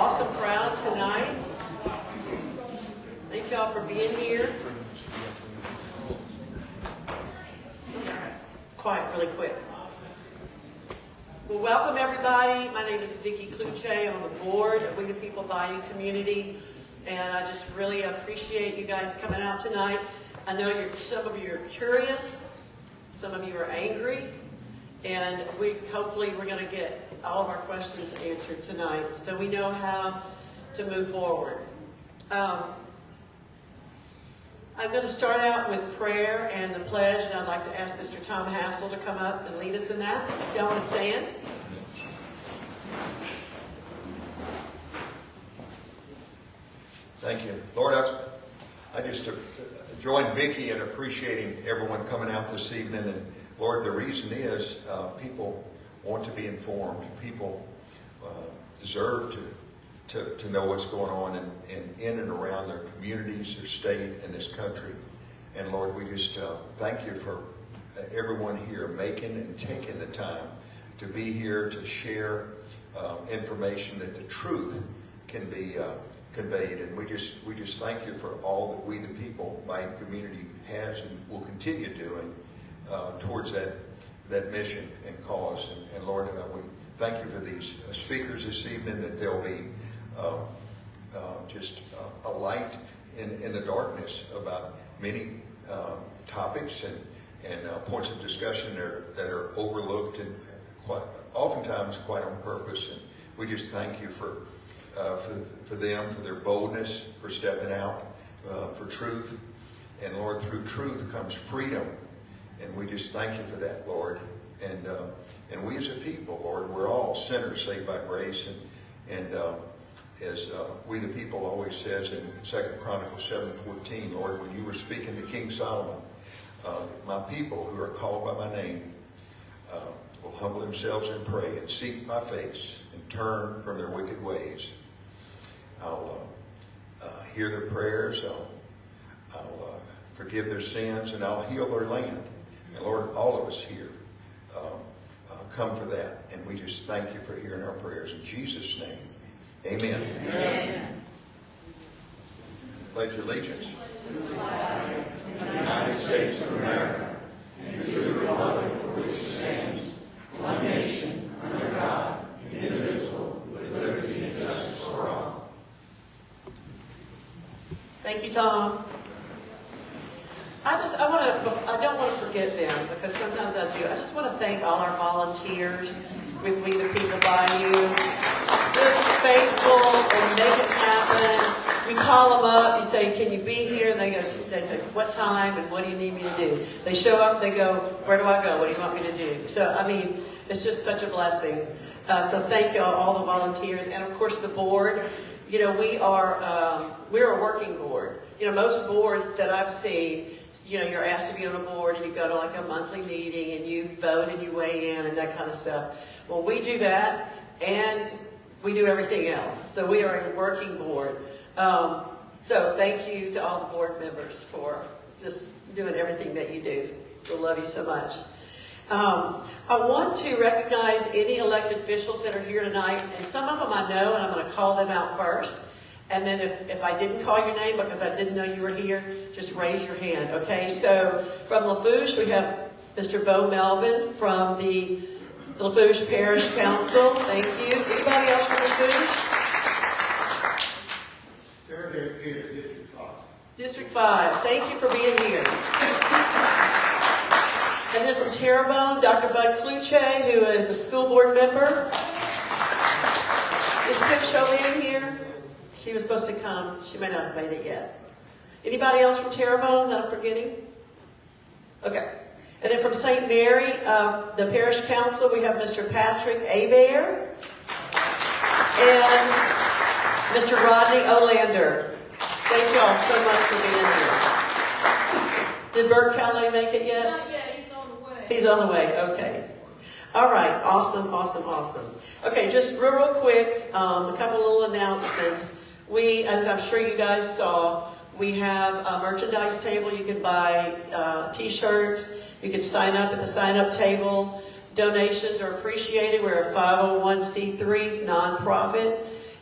awesome crowd tonight. Thank y'all for being here. Quiet really quick. Well, welcome everybody. My name is Vicki Kluche. I'm on the board of We the People Bayou Community, and I just really appreciate you guys coming out tonight. I know some of you are curious, some of you are angry, and hopefully we're going to get all of our questions answered tonight, so we know how to move forward. I'm going to start out with prayer and the pledge, and I'd like to ask Mr. Tom Hassel to come up and lead us in that. If y'all want to stand. Thank you. Lord, I just join Vicki in appreciating everyone coming out this evening. And Lord, the reason is people want to be informed. People deserve to know what's going on in and around their communities, their state, and this country. And Lord, we just thank you for everyone here making and taking the time to be here to share information that the truth can be conveyed. And we just thank you for all that we the people, my community, has and will continue doing towards that mission and cause. And Lord, we thank you for these speakers this evening, that they'll be just a light in the darkness about many topics and points of discussion that are overlooked and oftentimes quite on purpose. And we just thank you for them, for their boldness, for stepping out, for truth. And Lord, through truth comes freedom. And we just thank you for that, Lord. And we as a people, Lord, we're all sinners saved by grace. And as We the People always says in 2 Chronicles 7:14, Lord, when you were speaking to King Solomon, my people who are called by my name will humble themselves and pray and seek my face and turn from their wicked ways. I'll hear their prayers, I'll forgive their sins, and I'll heal their land. And Lord, all of us here come for that. And we just thank you for hearing our prayers. In Jesus' name, amen. Amen. Pledge allegiance. To the flag of the United States of America, and to the republic for which it stands, one nation, under God, indivisible, with liberty and justice for all. Thank you, Tom. I don't want to forget them, because sometimes I do. I just want to thank all our volunteers with We the People Bayou. They're faithful and make it happen. We call them up, you say, can you be here? And they say, what time and what do you need me to do? They show up, they go, where do I go? What do you want me to do? So, I mean, it's just such a blessing. So thank you all the volunteers. And of course the board. You know, we're a working board. You know, most boards that I've seen, you know, you're asked to be on a board and you go to like a monthly meeting and you vote and you weigh in and that kind of stuff. Well, we do that and we do everything else. So we are a working board. So thank you to all the board members for just doing everything that you do. We love you so much. I want to recognize any elected officials that are here tonight, and some of them I know, and I'm going to call them out first. And then if I didn't call your name because I didn't know you were here, just raise your hand, okay? So from Lafourche, we have Mr. Bo Melvin from the Lafourche Parish Council. Thank you. Anybody else from Lafourche? They're here, District 5. District 5. Thank you for being here. And then from Terrebonne, Dr. Bud Kluche, who is a school board member. Is Pip Chauvin here? She was supposed to come. She may not have made it yet. Anybody else from Terrebonne that I'm forgetting? Okay. And then from St. Mary, the Parish Council, we have Mr. Patrick Hebert and Mr. Rodney Olander. Thank you all so much for being here. Did Bert Calais make it yet? Not yet. He's on the way. He's on the way. Okay. All right. Awesome, awesome, awesome. Okay, just real quick, a couple little announcements. We, as I'm sure you guys saw, we have a merchandise table. You can buy t-shirts. You can sign up at the sign-up table. Donations are appreciated. We're a 501c3 nonprofit.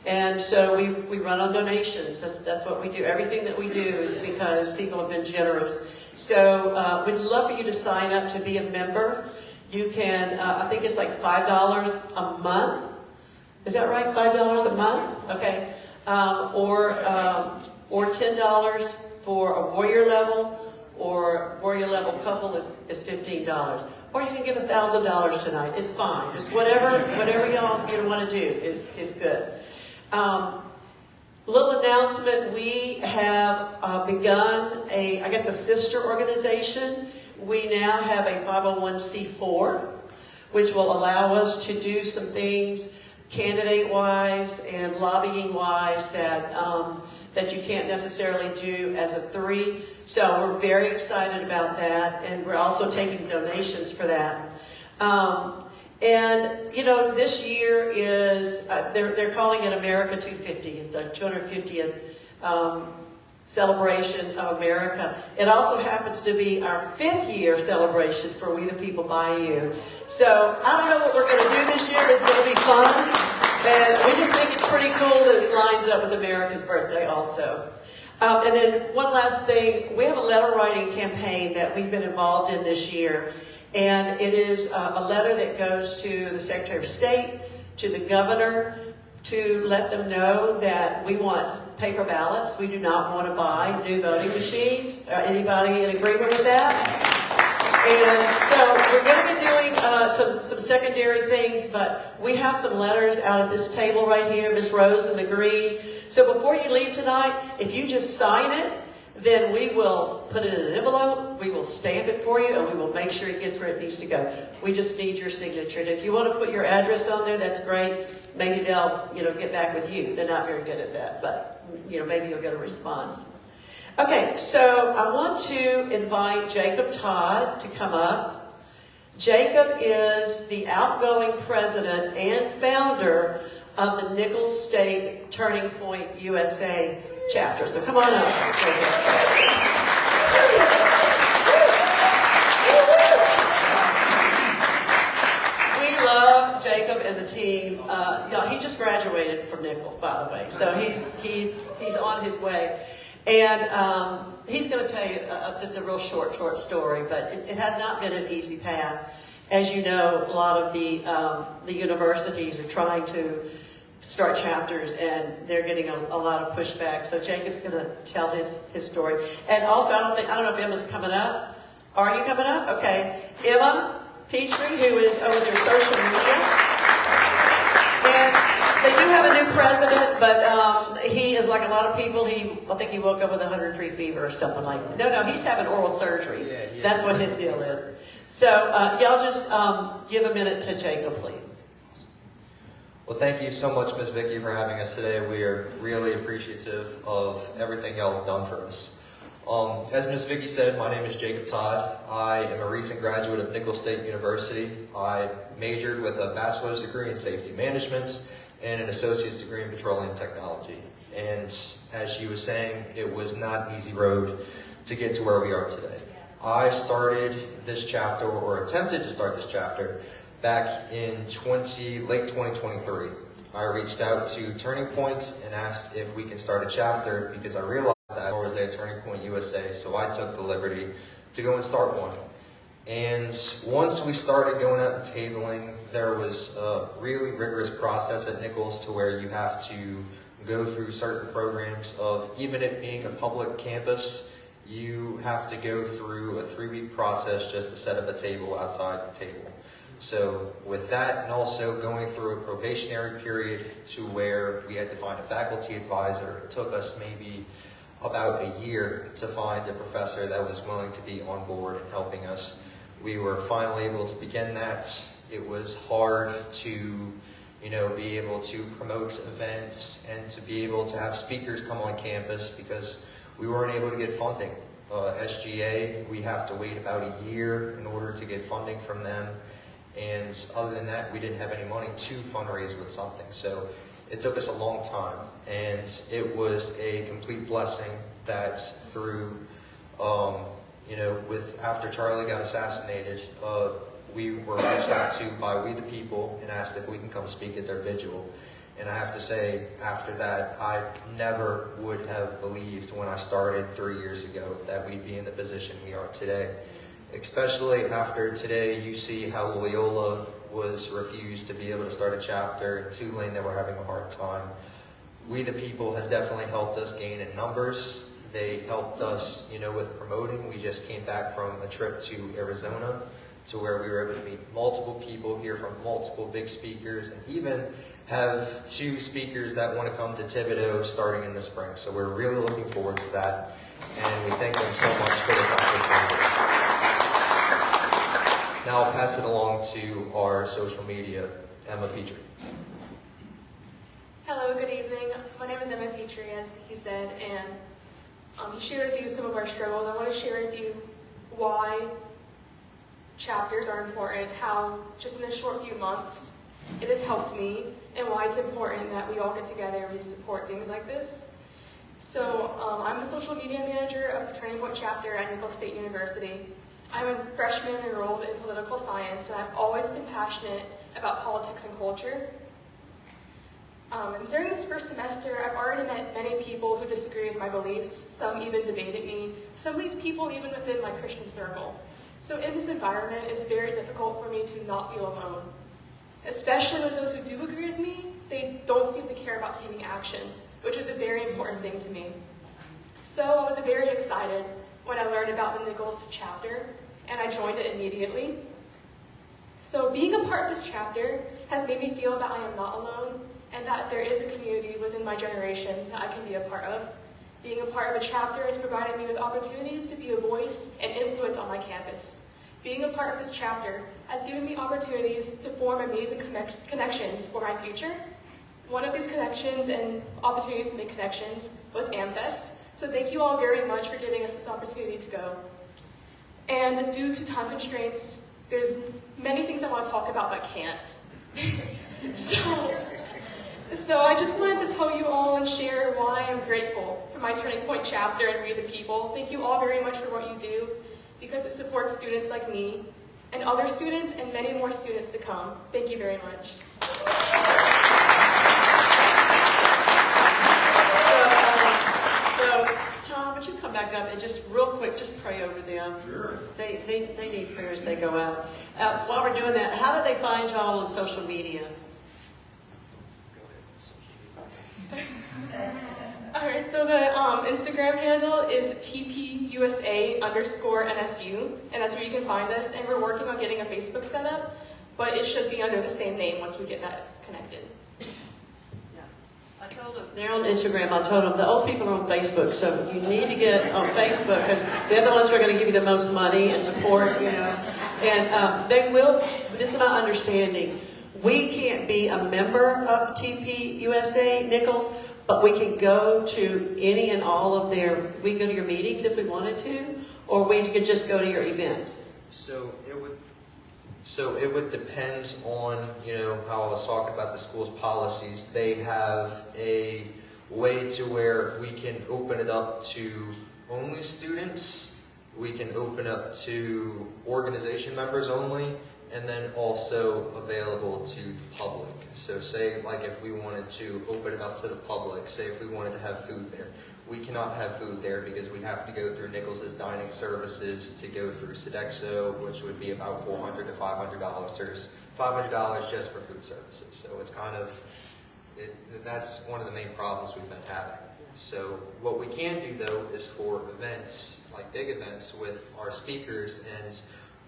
And so we run on donations. That's what we do. Everything that we do is because people have been generous. So we'd love for you to sign up to be a member. You can, I think it's like $5 a month. Is that right? $5 a month? Okay. Or $10 for a warrior level, or warrior level couple is $15. Or you can give $1,000 tonight. It's fine. Just whatever y'all you want to do is good. Little announcement, we have begun a sister organization. We now have a 501c4, which will allow us to do some things candidate-wise and lobbying-wise that you can't necessarily do as a 3. So we're very excited about that, and we're also taking donations for that. And you know, this year is they're calling it America 250. It's our 250th celebration of America. It also happens to be our 5th year celebration for We the People Bayou. So I don't know what we're going to do this year. It's going to be fun, and we just think it's pretty cool that it lines up with America's birthday also. And then one last thing, we have a letter writing campaign that we've been involved in this year. And it is a letter that goes to the Secretary of State, to the governor, to let them know that we want paper ballots. We do not want to buy new voting machines. Anybody in agreement with that? And so we're going to be doing some secondary things, but we have some letters out at this table right here, Miss Rose in the green. So before you leave tonight, if you just sign it, then we will put it in an envelope, we will stamp it for you, and we will make sure it gets where it needs to go. We just need your signature. And if you want to put your address on there, that's great. Maybe they'll, get back with you. They're not very good at that, but, maybe you'll get a response. Okay, so I want to invite Jacob Todd to come up. Jacob is the outgoing president and founder of the Nichols State Turning Point USA chapter. So come on up. We love Jacob and the team. He just graduated from Nichols, by the way. So he's on his way. And he's going to tell you just a real short story, but it has not been an easy path. As you know, a lot of the universities are trying to start chapters, and they're getting a lot of pushback. So Jacob's going to tell his story. And also, I don't know if Emma's coming up. Are you coming up? Okay. Emma Petrie, who is over their social media. And they do have a new president, but he is like a lot of people. I think he woke up with 103 fever or something like that. No, he's having oral surgery. Yeah. That's what his deal is. So y'all just give a minute to Jacob, please. Well, thank you so much, Ms. Vicki, for having us today. We are really appreciative of everything y'all have done for us. As Ms. Vicki said, my name is Jacob Todd. I am a recent graduate of Nichols State University. I majored with a bachelor's degree in safety management and an associate's degree in petroleum technology. And as she was saying, it was not an easy road to get to where we are today. I started this chapter, or attempted to start this chapter, back in late 2023. I reached out to Turning Point and asked if we can start a chapter because I realized that there was a Turning Point USA, so I took the liberty to go and start one. And once we started going out and tabling, there was a really rigorous process at Nichols to where you have to go through certain programs of, even it being a public campus, you have to go through a 3-week process just to set up a table outside the table. So with that, and also going through a probationary period to where we had to find a faculty advisor, it took us maybe about a year to find a professor that was willing to be on board and helping us. We were finally able to begin that. It was hard to, be able to promote events and to be able to have speakers come on campus because we weren't able to get funding. SGA, we have to wait about a year in order to get funding from them. And other than that, we didn't have any money to fundraise with something. So it took us a long time. And it was a complete blessing that through, after Charlie got assassinated, we were reached out to by We the People and asked if we can come speak at their vigil. And I have to say, after that, I never would have believed when I started 3 years ago that we'd be in the position we are today. Especially after today, you see how Loyola was refused to be able to start a chapter, and Tulane, they were having a hard time. We the People has definitely helped us gain in numbers. They helped us, with promoting. We just came back from a trip to Arizona to where we were able to meet multiple people, hear from multiple big speakers, and even have 2 speakers that want to come to Thibodeau starting in the spring. So we're really looking forward to that, and we thank them so much for this opportunity. Now I'll pass it along to our social media, Emma Petrie. Hello, good evening. My name is Emma Petrie, as he said, and he shared with you some of our struggles. I want to share with you why chapters are important, how just in a short few months it has helped me, and why it's important that we all get together and we support things like this. So I'm the social media manager of the Turning Point chapter at Nicholls State University. I'm a freshman enrolled in political science, and I've always been passionate about politics and culture. And during this first semester, I've already met many people who disagree with my beliefs. Some even debated me. Some of these people even within my Christian circle. So in this environment, it's very difficult for me to not feel alone. Especially with those who do agree with me, they don't seem to care about taking action, which is a very important thing to me. So I was very excited when I learned about the Nicholls chapter, and I joined it immediately. So being a part of this chapter has made me feel that I am not alone, and that there is a community within my generation that I can be a part of. Being a part of a chapter has provided me with opportunities to be a voice and influence on my campus. Being a part of this chapter has given me opportunities to form amazing connections for my future. One of these connections and opportunities to make connections was AmFest. So thank you all very much for giving us this opportunity to go. And due to time constraints, there's many things I want to talk about but can't. So I just wanted to tell you all and share why I'm grateful for my Turning Point chapter and We the People. Thank you all very much for what you do, because it supports students like me and other students and many more students to come. Thank you very much. So Tom, would you come back up and just real quick, just pray over them? Sure. They need prayer as they go out. While we're doing that, how do they find y'all on social media? Alright, so the Instagram handle is TPUSA_NSU, and that's where you can find us. And we're working on getting a Facebook set up, but it should be under the same name once we get that connected. Yeah. I told them, they're on Instagram, I told them, the old people are on Facebook, so you need to get on Facebook, because they're the ones who are going to give you the most money and support, And they will, this is my understanding, we can't be a member of TPUSA Nicholls, but we can go to any and all of we can go to your meetings if we wanted to, or we could just go to your events. So it would depend on, how I was talking about the school's policies. They have a way to where we can open it up to only students. We can open up to organization members only, and then also available to the public. So say, like, if we wanted to open it up to the public, say if we wanted to have food there, we cannot have food there because we have to go through Nicholls' dining services to go through Sodexo, which would be about $400 to $500. There's $500 just for food services. So it's that's one of the main problems we've been having. So what we can do, though, is for events, like big events with our speakers, and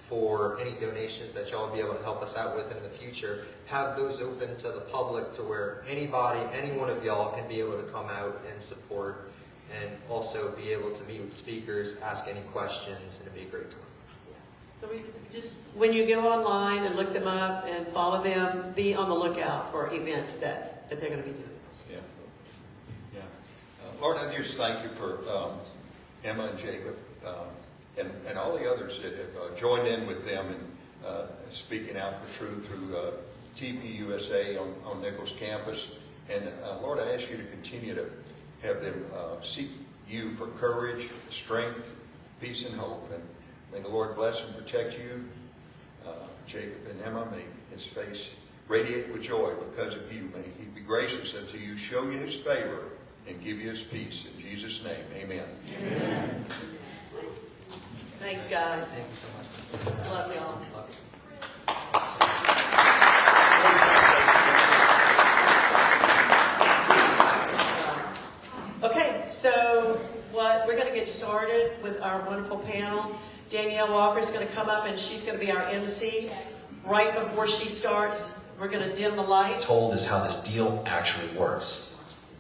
for any donations that y'all will be able to help us out with in the future, have those open to the public to where anybody, any one of y'all can be able to come out and support, and also be able to meet with speakers, ask any questions, and it'd be a great time. So we just when you go online and look them up and follow them, be on the lookout for events that they're going to be doing. Yeah. Lord, I just thank you for Emma and Jacob and all the others that have joined in with them in speaking out for truth through TPUSA on Nicholls campus. And Lord, I ask you to continue to have them seek you for courage, strength, peace, and hope. And may the Lord bless and protect you, Jacob and Emma. May his face radiate with joy because of you. May he be gracious unto you, show you his favor, and give you his peace. In Jesus' name, amen. Amen. Thanks, guys. Thank you so much. Love y'all. Okay, so we're going to get started with our wonderful panel. Danielle Walker is going to come up and she's going to be our MC. Right before she starts, we're going to dim the lights. Told is how this deal actually works.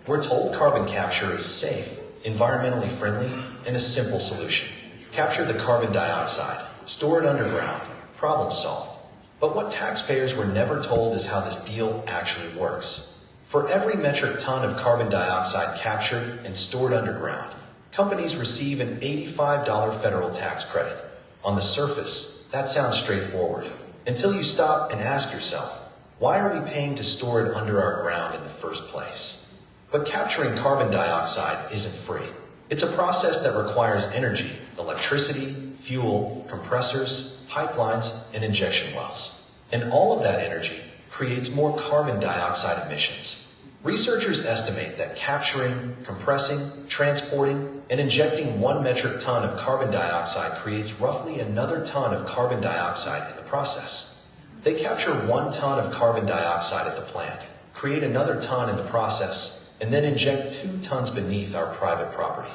We're told carbon capture is safe, environmentally friendly, and a simple solution. Capture the carbon dioxide, store it underground, problem solved. But what taxpayers were never told is how this deal actually works. For every metric ton of carbon dioxide captured and stored underground, companies receive an $85 federal tax credit. On the surface, that sounds straightforward, until you stop and ask yourself, why are we paying to store it under our ground in the first place? But capturing carbon dioxide isn't free. It's a process that requires energy, electricity, fuel, compressors, pipelines, and injection wells. And all of that energy creates more carbon dioxide emissions. Researchers estimate that capturing, compressing, transporting, and injecting 1 metric ton of carbon dioxide creates roughly another ton of carbon dioxide in the process. They capture 1 ton of carbon dioxide at the plant, create another ton in the process, and then inject 2 tons beneath our private property.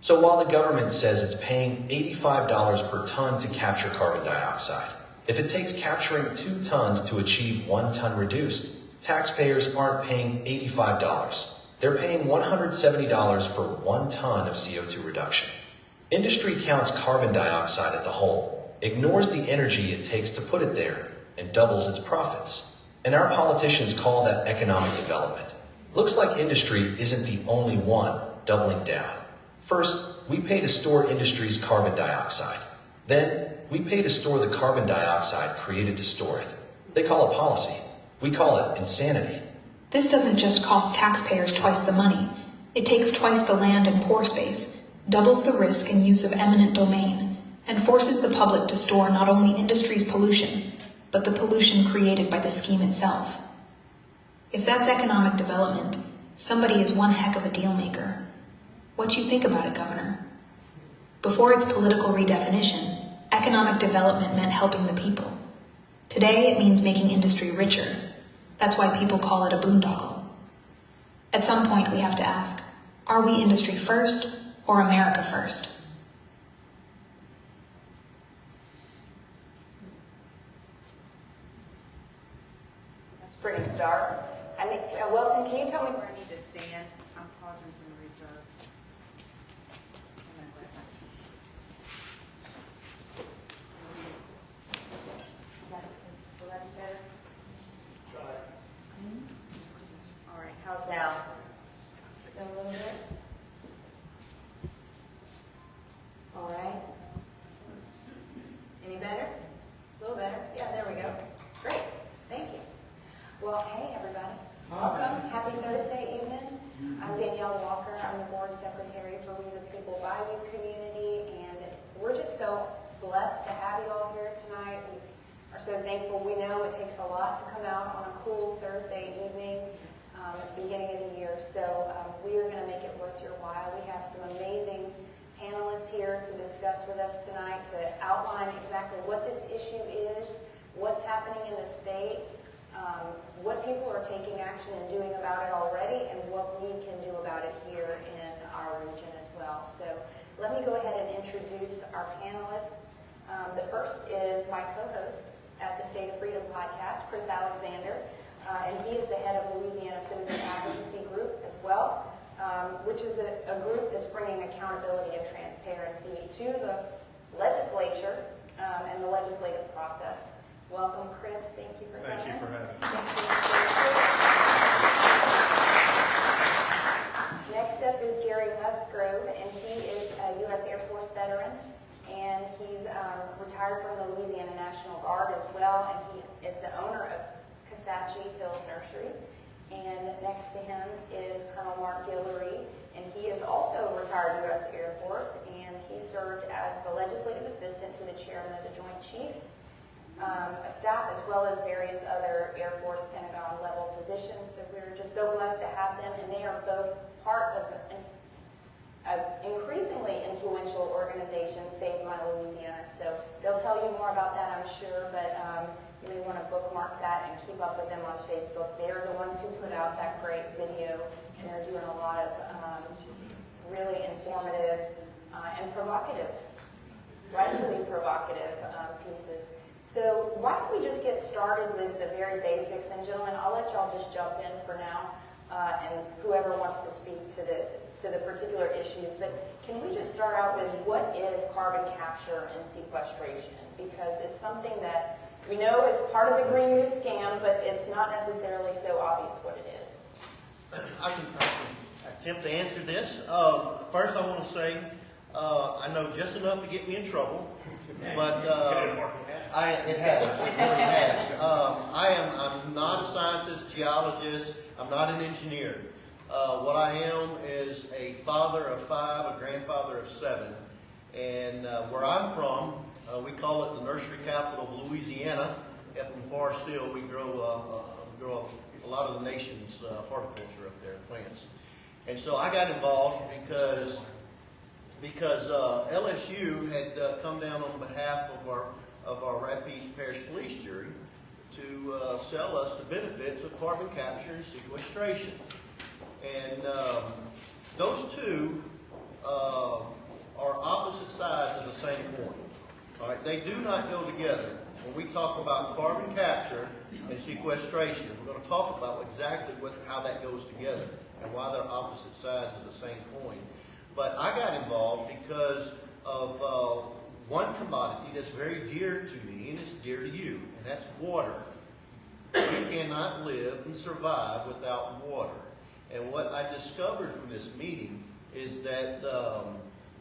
So while the government says it's paying $85 per ton to capture carbon dioxide, if it takes capturing 2 tons to achieve 1 ton reduced, taxpayers aren't paying $85. They're paying $170 for 1 ton of CO2 reduction. Industry counts carbon dioxide at the whole, ignores the energy it takes to put it there, and doubles its profits. And our politicians call that economic development. Looks like industry isn't the only one doubling down. First, we pay to store industry's carbon dioxide. Then, we pay to store the carbon dioxide created to store it. They call it policy. We call it insanity. This doesn't just cost taxpayers twice the money. It takes twice the land and pore space, doubles the risk and use of eminent domain, and forces the public to store not only industry's pollution, but the pollution created by the scheme itself. If that's economic development, somebody is one heck of a deal maker. What you think about it, Governor? Before its political redefinition, economic development meant helping the people. Today, it means making industry richer. That's why people call it a boondoggle. At some point, we have to ask, are we industry first or America first? That's pretty stark. I think, Wilson, can you tell me where I need to stand? I'm causing some reverb. Will that be better? Try. All right, how's now? Still a little bit? All right. Any better? A little better? Yeah, there we go. Great. Thank you. Well, hey, everybody. Welcome. Happy Thursday evening. I'm Danielle Walker. I'm the board secretary for We the People Bayou community, and we're just so blessed to have you all here tonight. We are so thankful. We know it takes a lot to come out on a cool Thursday evening at the beginning of the year, so we are going to make it worth your while. We have some amazing panelists here to discuss with us tonight, to outline exactly what this issue is, what's happening in the state, what people are taking action and doing about it already, and what we can do about it here in our region as well. So let me go ahead and introduce our panelists. The first is my co-host at the State of Freedom podcast, Chris Alexander, and he is the head of Louisiana Citizen Advocacy Group as well, which is a group that's bringing accountability and transparency to the legislature and the legislative process. Welcome, Chris. Thank you for coming. Thank you for having me. Next up is Gary Musgrove, and he is a U.S. Air Force veteran, and he's retired from the Louisiana National Guard as well, and he is the owner of Kisatchie Hills Nursery. And next to him is Colonel Mark Guillory, and he is also a retired U.S. Air Force, and he served as the legislative assistant to the chairman of the Joint Chiefs. staff, as well as various other Air Force, Pentagon level positions. So we're just so blessed to have them, and they are both part of an increasingly influential organization, Save My Louisiana. So they'll tell you more about that, I'm sure, but you may want to bookmark that and keep up with them on Facebook. They're the ones who put out that great video, and they're doing a lot of really informative and provocative, rightfully provocative pieces. So why don't we just get started with the very basics? And gentlemen, I'll let y'all just jump in for now, and whoever wants to speak to the particular issues. But can we just start out with what is carbon capture and sequestration? Because it's something that we know is part of the Green New scam, but it's not necessarily so obvious what it is. I can attempt to answer this. First, I want to say I know just enough to get me in trouble, but it has. It really has. I'm not a scientist, geologist. I'm not an engineer. What I am is a father of 5, a grandfather of 7, and where I'm from, we call it the nursery capital of Louisiana. Up in Forest Hill, we grow a lot of the nation's horticulture up there, plants. And so I got involved because LSU had come down on behalf of our Rapides Parish Police Jury to sell us the benefits of carbon capture and sequestration. And those two are opposite sides of the same coin. All right, they do not go together. When we talk about carbon capture and sequestration, we're going to talk about exactly how that goes together and why they're opposite sides of the same coin. But I got involved because of one commodity that's very dear to me, and it's dear to you, and that's water. We cannot live and survive without water. And what I discovered from this meeting is that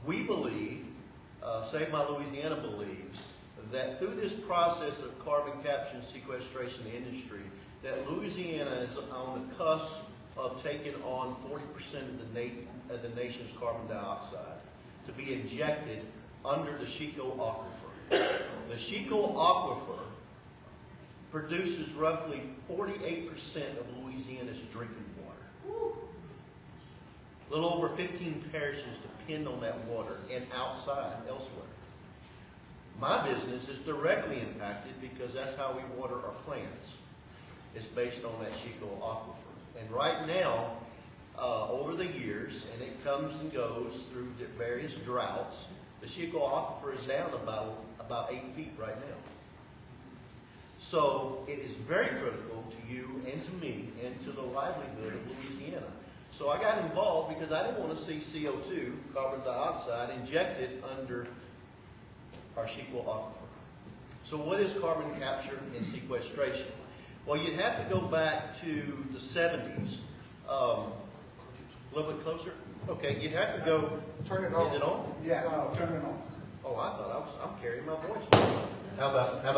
we believe, Save My Louisiana believes, that through this process of carbon capture and sequestration industry, that Louisiana is on the cusp of taking on 40% of the nation's carbon dioxide to be injected under the Chico Aquifer. The Chico Aquifer produces roughly 48% of Louisiana's drinking water. A little over 15 parishes depend on that water and outside elsewhere. My business is directly impacted because that's how we water our plants. It's based on that Chico Aquifer. And right now, over the years, and it comes and goes through various droughts, the Chico Aquifer is down about 8 feet right now. So it is very critical to you and to me and to the livelihood of Louisiana. So I got involved because I didn't want to see CO2, carbon dioxide, injected under our Chico Aquifer. So what is carbon capture and sequestration? Well, you'd have to go back to the 70s. A little bit closer? Okay, you'd have to go. Turn it on. Is it on? Yeah, turn it on. Oh, I thought I'm carrying my voice. How about that?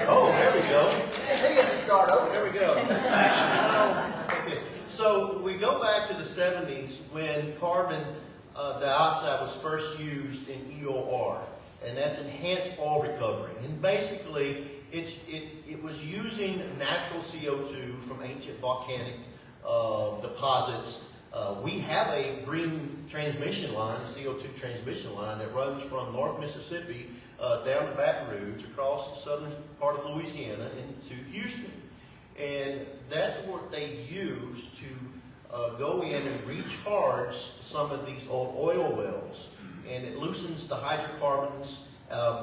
Oh, there we go. Hey, let's start over. There we go. Okay. So we go back to the 70s when carbon dioxide was first used in EOR, and that's enhanced oil recovery. And basically, it was using natural CO2 from ancient volcanic deposits. We have a green transmission line, a CO2 transmission line that runs from North Mississippi down to Baton Rouge, across the southern part of Louisiana into Houston. And that's what they use to go in and recharge some of these old oil wells. And it loosens the hydrocarbons,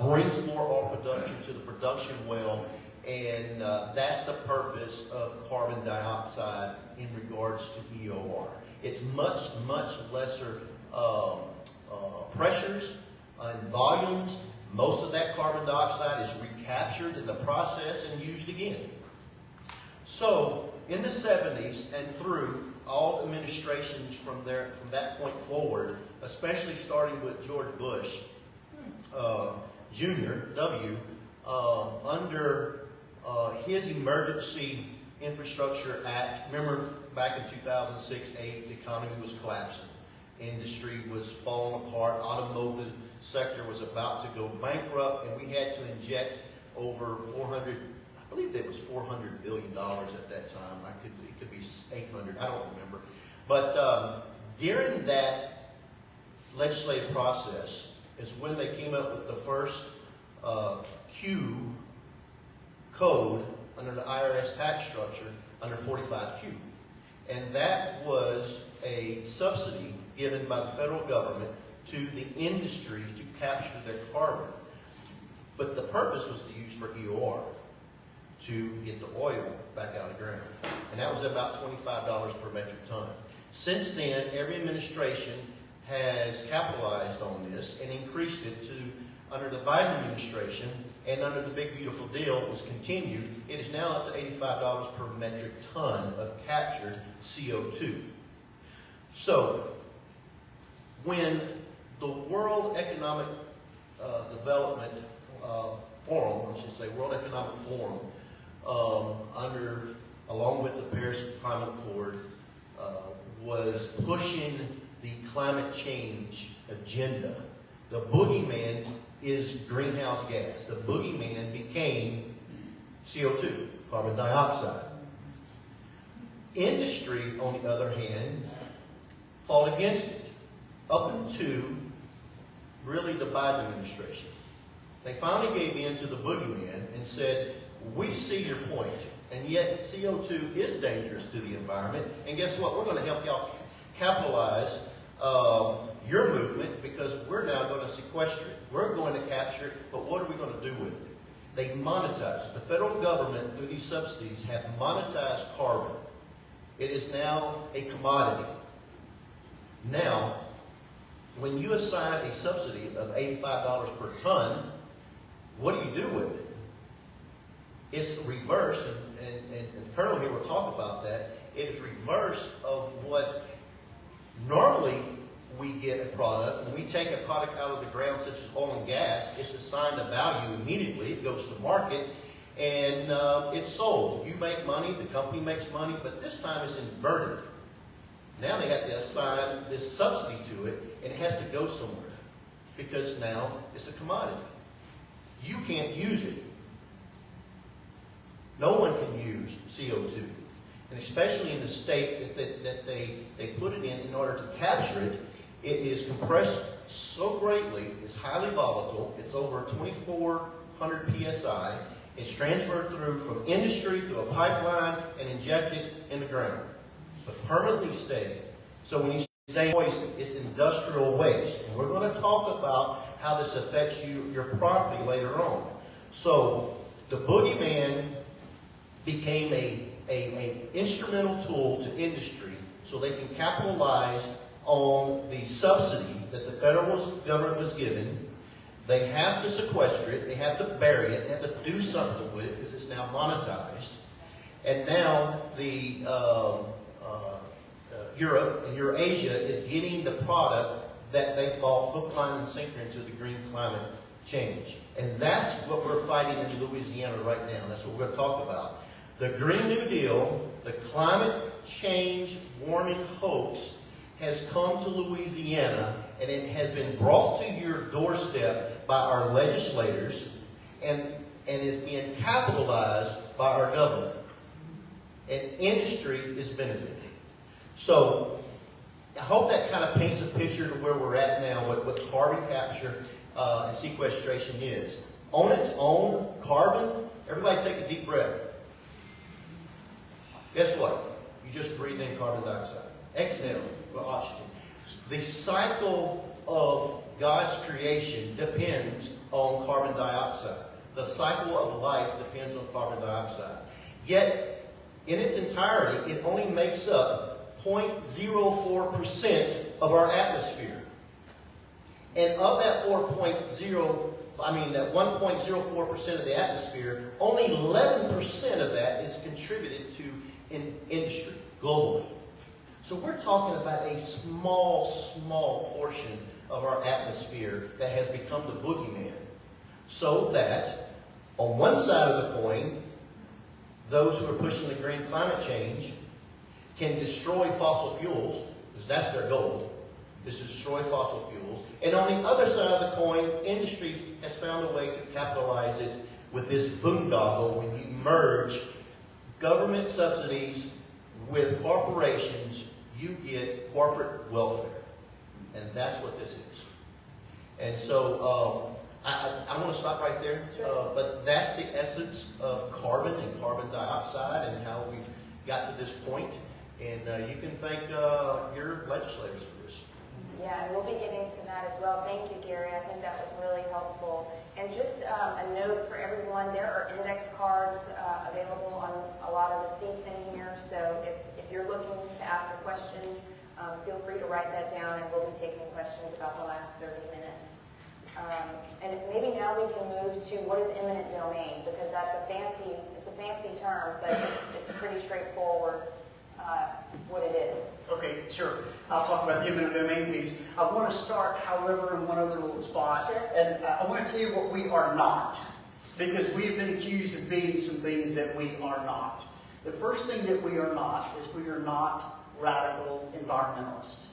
brings more oil production to the production well, and that's the purpose of carbon dioxide in regards to EOR. It's much, much lesser pressures and volumes. Most of that carbon dioxide is recaptured in the process and used again. So in the 70s and through all administrations from that point forward, especially starting with George Bush Jr., W, under his Emergency Infrastructure Act. Remember back in 2006-8, the economy was collapsing. Industry was falling apart. Automotive sector was about to go bankrupt, and we had to inject over 400, I believe it was $400 billion at that time. It could be 800, I don't remember. But during that legislative process is when they came up with the first Q code under the IRS tax structure under 45Q. And that was a subsidy given by the federal government to the industry to capture their carbon. But the purpose was to use for EOR, to get the oil back out of the ground. And that was about $25 per metric ton. Since then, every administration has capitalized on this and increased it to, under the Biden administration, and under the big beautiful deal was continued, it is now up to $85 per metric ton of captured CO2. So, when the World Economic Development Forum, I should say World Economic Forum, along with the Paris Climate Accord, was pushing the climate change agenda, the boogeyman is greenhouse gas. The boogeyman became CO2, carbon dioxide. Industry, on the other hand, fought against it up until really the Biden administration. They finally gave in to the boogeyman and said, we see your point, and yet CO2 is dangerous to the environment, and guess what? We're going to help y'all capitalize your movement because we're now going to sequester it. We're going to capture it, but what are we going to do with it? They monetize it. The federal government, through these subsidies, have monetized carbon. It is now a commodity. Now, when you assign a subsidy of $85 per ton, what do you do with it? It's reverse, and Colonel here will talk about that. It is reverse of what normally we get a product. When we take a product out of the ground, such as oil and gas, it's assigned a value immediately. It goes to market, and it's sold. You make money, the company makes money, but this time it's inverted. Now they have to assign this subsidy to it, and it has to go somewhere because now it's a commodity. You can't use it. No one can use CO2. And especially in the state that they put it in order to capture it, it is compressed so greatly, it's highly volatile, it's over 2,400 PSI, it's transferred through from industry to a pipeline and injected in the ground, but permanently stayed. So when you say waste, it's industrial waste. And we're going to talk about how this affects your property later on. So the boogeyman became a instrumental tool to industry so they can capitalize on the subsidy that the federal government was given. They have to sequester it, they have to bury it, they have to do something with it because it's now monetized. And now the Europe and Eurasia is getting the product that they bought hook, line, and sinker into the green climate change. And that's what we're fighting in Louisiana right now. That's what we're going to talk about. The Green New Deal, the climate change warming hoax, has come to Louisiana, and it has been brought to your doorstep by our legislators and is being capitalized by our government. And industry is benefiting. So I hope that kind of paints a picture to where we're at now, what carbon capture and sequestration is. On its own, carbon, everybody take a deep breath. Guess what? You just breathe in carbon dioxide. Exhale with oxygen. The cycle of God's creation depends on carbon dioxide. The cycle of life depends on carbon dioxide. Yet, in its entirety, it only makes up 0.04% of our atmosphere. And of that 1.04% of the atmosphere, only 11% of that is contributed to in industry globally. So we're talking about a small portion of our atmosphere that has become the boogeyman. So that on one side of the coin, those who are pushing the green climate change can destroy fossil fuels, because that's their goal, is to destroy fossil fuels. And on the other side of the coin, industry has found a way to capitalize it with this boondoggle when you merge government subsidies with corporations, you get corporate welfare. And that's what this is. And so I want to stop right there. But that's the essence of carbon and carbon dioxide and how we've got to this point. And you can thank your legislators for this. Yeah, and we'll be getting to that as well. Thank you, Gary. I think that was really helpful. And just a note for everyone, there are index cards available on a lot of the seats in here. So if you're looking to ask a question, feel free to write that down, and we'll be taking questions about the last 30 minutes. And maybe now we can move to what is eminent domain, because that's a fancy term, but it's pretty straightforward what it is. Okay, sure. I'll talk about the eminent domain piece. I want to start, however, in one other little spot. Sure. And I want to tell you what we are not, because we have been accused of being some things that we are not. The first thing that we are not is we are not radical environmentalists.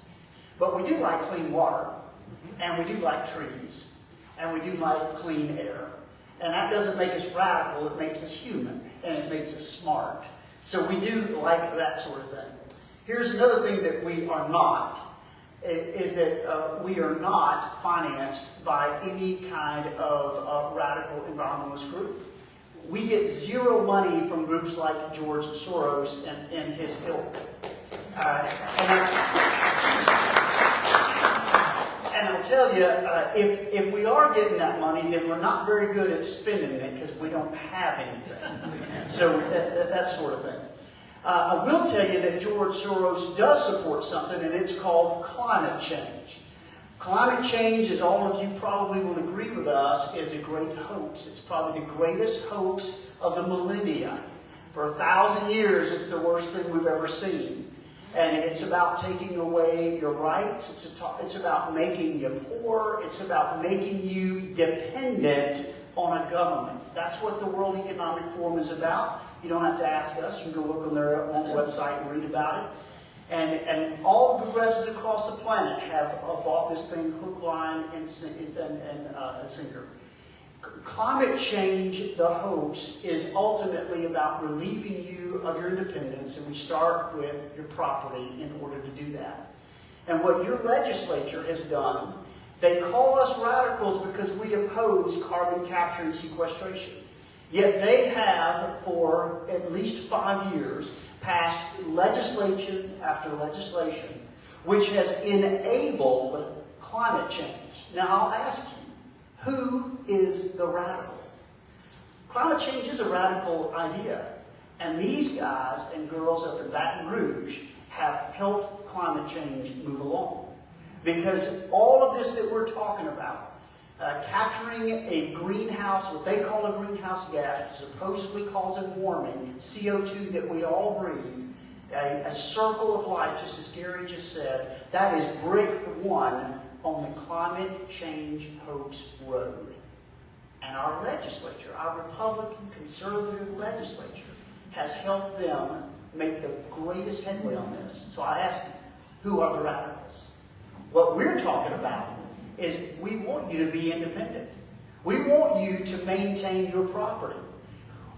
But we do like clean water, and we do like trees, and we do like clean air. And that doesn't make us radical, it makes us human, and it makes us smart. So we do like that sort of thing. Here's another thing that we are not, is that we are not financed by any kind of radical environmentalist group. We get zero money from groups like George Soros and his ilk. And I'll tell you, if we are getting that money, then we're not very good at spending it because we don't have anything. So that sort of thing. I will tell you that George Soros does support something, and it's called climate change. Climate change, as all of you probably will agree with us, is a great hoax. It's probably the greatest hoax of the millennia. For 1,000 years, it's the worst thing we've ever seen. And it's about taking away your rights. It's about making you poor. It's about making you dependent on a government. That's what the World Economic Forum is about. You don't have to ask us. You can go look on their own website and read about it. And all the progressives across the planet have bought this thing hook, line, and sinker. Climate change, the hoax, is ultimately about relieving you of your independence, and we start with your property in order to do that. And what your legislature has done, they call us radicals because we oppose carbon capture and sequestration. Yet they have, for at least 5 years, passed legislation after legislation, which has enabled climate change. Now I'll ask you, who is the radical? Climate change is a radical idea. And these guys and girls up in Baton Rouge have helped climate change move along. Because all of this that we're talking about, capturing a greenhouse, what they call a greenhouse gas, supposedly causing warming, CO2 that we all breathe, a circle of life, just as Gary just said, that is brick one on the climate change hoax road. And our legislature, our Republican conservative legislature, has helped them make the greatest headway on this. So I ask you, who are the radicals? What we're talking about is we want you to be independent. We want you to maintain your property.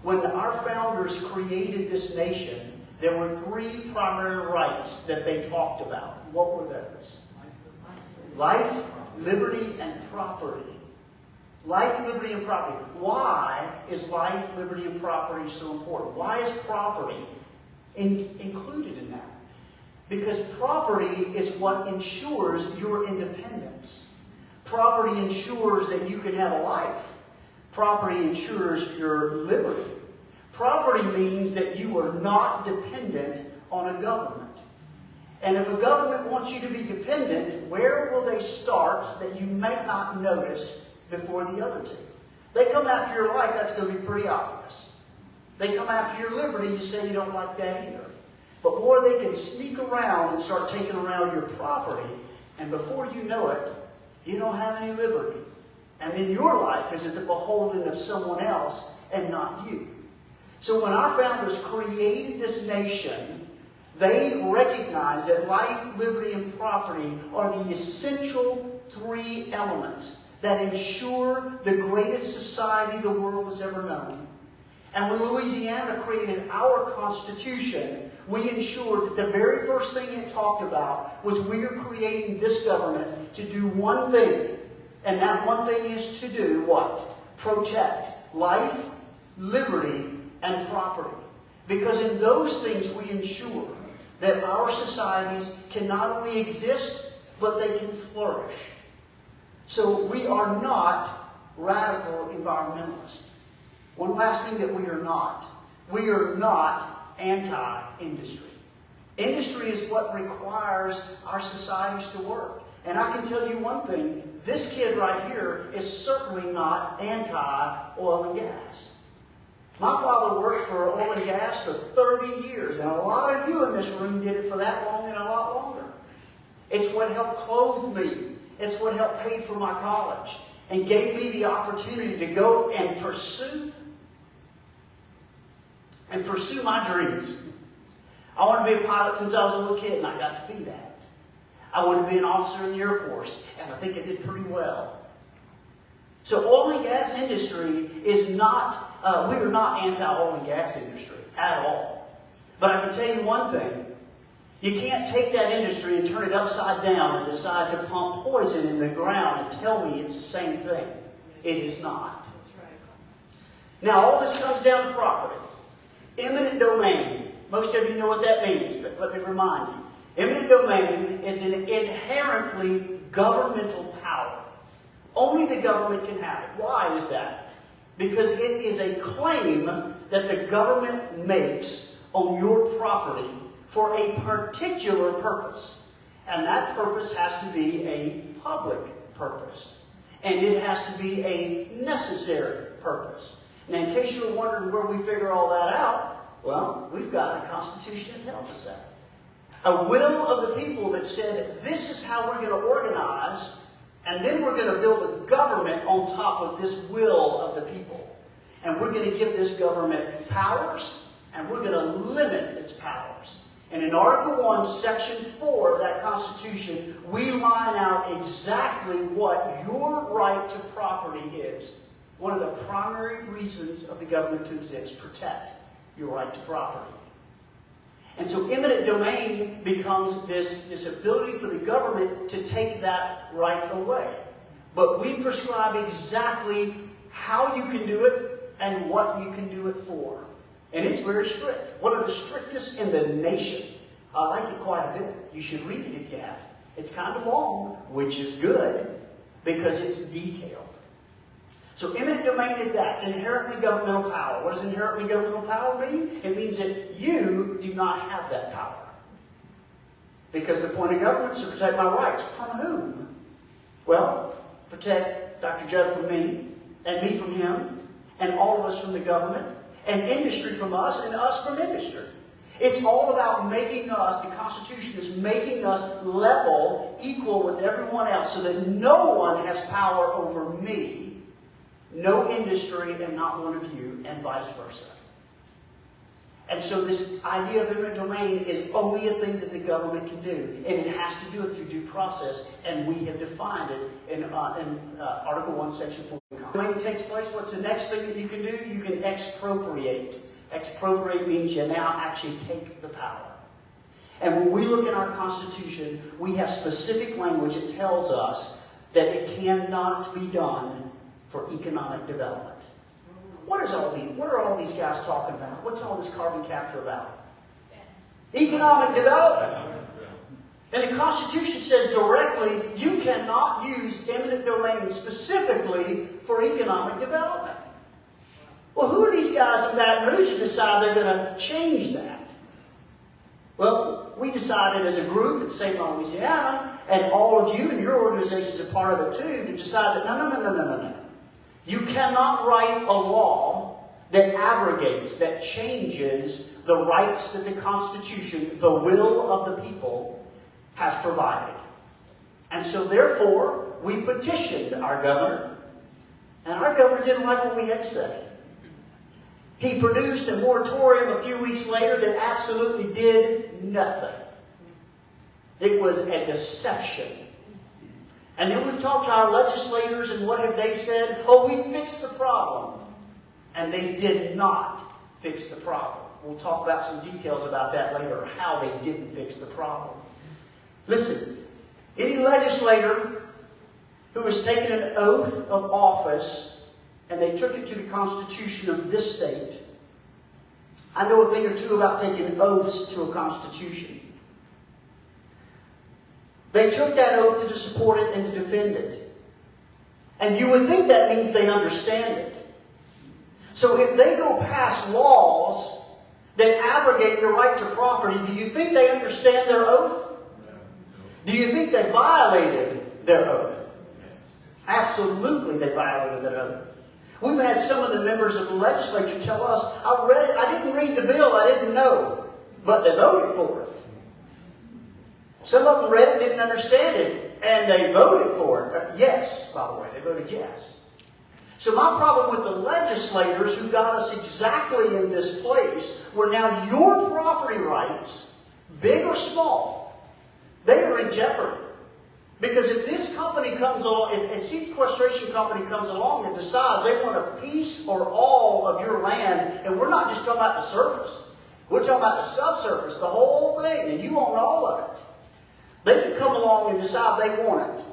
When our founders created this nation, there were 3 primary rights that they talked about. What were those? Life, liberty, and property. Life, liberty, and property. Why is life, liberty, and property so important? Why is property included in that? Because property is what ensures your independence. Property ensures that you can have a life. Property ensures your liberty. Property means that you are not dependent on a government. And if a government wants you to be dependent, where will they start that you may not notice before the other two? They come after your life, that's going to be pretty obvious. They come after your liberty, you say you don't like that either. But boy, they can sneak around and start taking around your property, and before you know it, you don't have any liberty. And then your life is at the beholden of someone else and not you. So when our founders created this nation, they recognized that life, liberty, and property are the essential 3 elements that ensure the greatest society the world has ever known. And when Louisiana created our Constitution, we ensured that the very first thing it talked about was we are creating this government to do one thing. And that one thing is to do what? Protect life, liberty, and property. Because in those things we ensure that our societies can not only exist, but they can flourish. So we are not radical environmentalists. One last thing that we are not. We are not anti-industry. Industry is what requires our societies to work. And I can tell you one thing, this kid right here is certainly not anti-oil and gas. My father worked for oil and gas for 30 years, and a lot of you in this room did it for that long and a lot longer. It's what helped clothe me. It's what helped pay for my college and gave me the opportunity to go and pursue my dreams. I wanted to be a pilot since I was a little kid, and I got to be that. I wanted to be an officer in the Air Force, and I think I did pretty well. So oil and gas industry is not, we are not anti-oil and gas industry at all. But I can tell you one thing. You can't take that industry and turn it upside down and decide to pump poison in the ground and tell me it's the same thing. It is not. Now, all this comes down to property. Eminent domain. Most of you know what that means, but let me remind you. Eminent domain is an inherently governmental power. Only the government can have it. Why is that? Because it is a claim that the government makes on your property for a particular purpose. And that purpose has to be a public purpose. And it has to be a necessary purpose. Now, in case you're wondering where we figure all that out, well, we've got a Constitution that tells us that. A will of the people that said, this is how we're going to organize, and then we're going to build a government on top of this will of the people. And we're going to give this government powers, and we're going to limit its powers. And in Article 1, Section 4 of that Constitution, we line out exactly what your right to property is. One of the primary reasons of the government to exist, protect your right to property. And so eminent domain becomes this ability for the government to take that right away. But we prescribe exactly how you can do it and what you can do it for. And it's very strict. One of the strictest in the nation. I like it quite a bit. You should read it if you have it. It's kind of long, which is good because it's detailed. So eminent domain is that, inherently governmental power. What does inherently governmental power mean? It means that you do not have that power. Because the point of government is to protect my rights. From whom? Well, protect Dr. Judd from me, and me from him, and all of us from the government, and industry from us, and us from industry. It's all about making us, the Constitution is making us level, equal with everyone else, so that no one has power over me. No industry and not one of you, and vice versa. And so this idea of eminent domain is only a thing that the government can do. And it has to do it through due process, and we have defined it in Article 1, Section 4. When it takes place, what's the next thing that you can do? You can expropriate. Expropriate means you now actually take the power. And when we look in our Constitution, we have specific language that tells us that it cannot be done for economic development. What are all these guys talking about? What's all this carbon capture about? Economic development. And the Constitution says directly, you cannot use eminent domain specifically for economic development. Well, who are these guys in Baton Rouge that decide they're going to change that? Well, we decided as a group at St. Louisiana, and all of you and your organizations are part of it too, to decide that no. You cannot write a law that abrogates, that changes the rights that the Constitution, the will of the people, has provided. And so therefore, we petitioned our governor, and our governor didn't like what we had to say. He produced a moratorium a few weeks later that absolutely did nothing. It was a deception. And then we've talked to our legislators, and what have they said? Oh, we fixed the problem. And they did not fix the problem. We'll talk about some details about that later, how they didn't fix the problem. Listen, any legislator who has taken an oath of office and they took it to the Constitution of this state, I know a thing or two about taking oaths to a Constitution. They took that oath to support it and to defend it. And you would think that means they understand it. So if they go pass laws that abrogate your right to property, do you think they understand their oath? Do you think they violated their oath? Absolutely they violated their oath. We've had some of the members of the legislature tell us, I read it, I didn't read the bill, I didn't know. But they voted for it. Some of them read it, didn't understand it, and they voted for it. Yes, by the way, they voted yes. So my problem with the legislators who got us exactly in this place, where now your property rights, big or small, they are in jeopardy. Because if this company comes along, if a sequestration company comes along and decides they want a piece or all of your land, and we're not just talking about the surface, we're talking about the subsurface, the whole thing, and you own all of it. They can come along and decide they want it.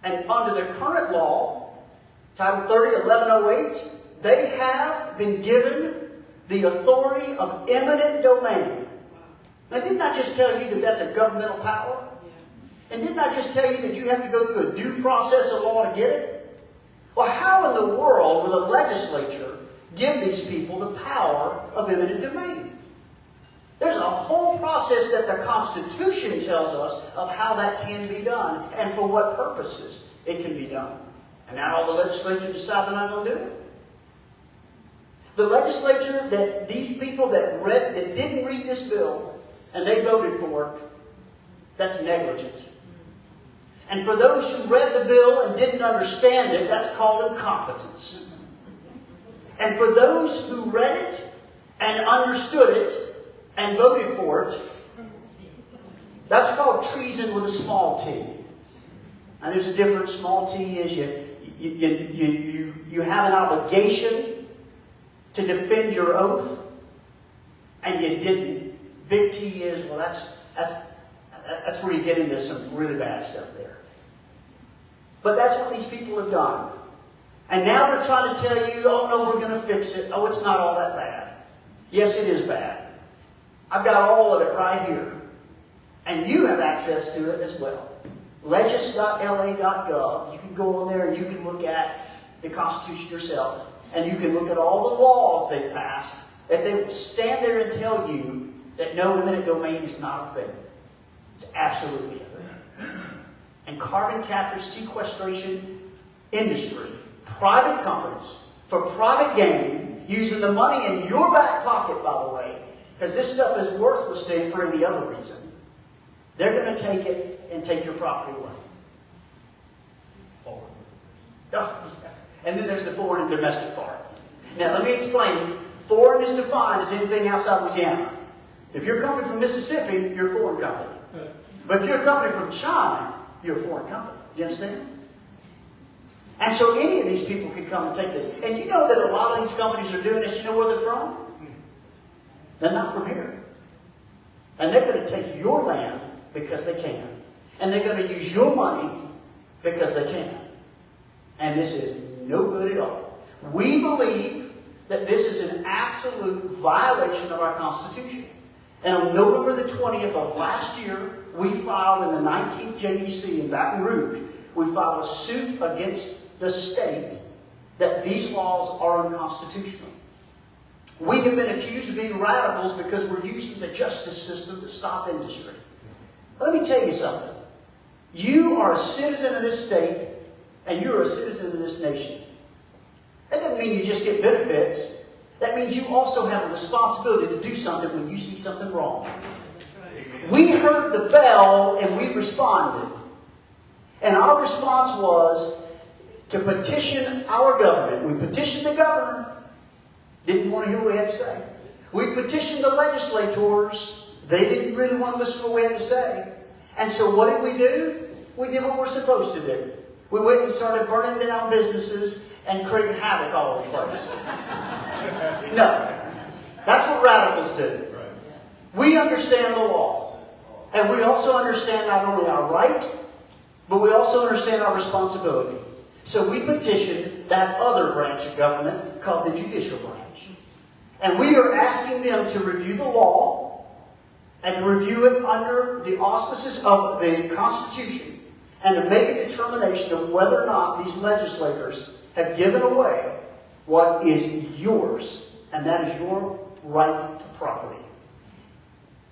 And under the current law, Title 30, 1108, they have been given the authority of eminent domain. Now, didn't I just tell you that that's a governmental power? And didn't I just tell you that you have to go through a due process of law to get it? Well, how in the world will the legislature give these people the power of eminent domain? There's a whole process that the Constitution tells us of how that can be done and for what purposes it can be done. And now all the legislature decide they're not going to do it. The legislature, that these people that didn't read this bill and they voted for it, that's negligent. And for those who read the bill and didn't understand it, that's called incompetence. And for those who read it and understood it and voted for it, that's called treason with a small t. And there's a difference. Small t is you have an obligation to defend your oath, and you didn't. Big T is, well, that's where you get into some really bad stuff there. But that's what these people have done. And now they're trying to tell you, oh no, we're going to fix it. Oh, it's not all that bad. Yes, it is bad. I've got all of it right here. And you have access to it as well. legis.la.gov. You can go on there and you can look at the Constitution yourself. And you can look at all the laws they passed. That they will stand there and tell you that no eminent domain is not a thing. It's absolutely a thing. And carbon capture sequestration industry, private companies, for private gain, using the money in your back pocket, by the way, because this stuff is worthless to you for any other reason. They're going to take it and take your property away. Forward. Oh, yeah. And then there's the foreign and domestic part. Now, let me explain. Foreign is defined as anything outside Louisiana. If you're a company from Mississippi, you're a foreign company. But if you're a company from China, you're a foreign company. You understand? And so any of these people can come and take this. And you know that a lot of these companies are doing this. You know where they're from? They're not from here. And they're going to take your land because they can. And they're going to use your money because they can. And this is no good at all. We believe that this is an absolute violation of our Constitution. And on November the 20th of last year, we filed in the 19th JDC in Baton Rouge, we filed a suit against the state that these laws are unconstitutional. We have been accused of being radicals because we're using the justice system to stop industry. Let me tell you something. You are a citizen of this state, and you're a citizen of this nation. That doesn't mean you just get benefits. That means you also have a responsibility to do something when you see something wrong. We heard the bell and we responded. And our response was to petition our government. We petitioned the governor. Didn't want to hear what we had to say. We petitioned the legislators. They didn't really want to listen to what we had to say. And so what did we do? we did what we're supposed to do. We went and started burning down businesses and creating havoc all over the place. No. That's what radicals do. We understand the law. And we also understand not only our right, but we also understand our responsibility. So we petitioned that other branch of government called the judicial branch. And we are asking them to review the law and to review it under the auspices of the Constitution and to make a determination of whether or not these legislators have given away what is yours, and that is your right to property.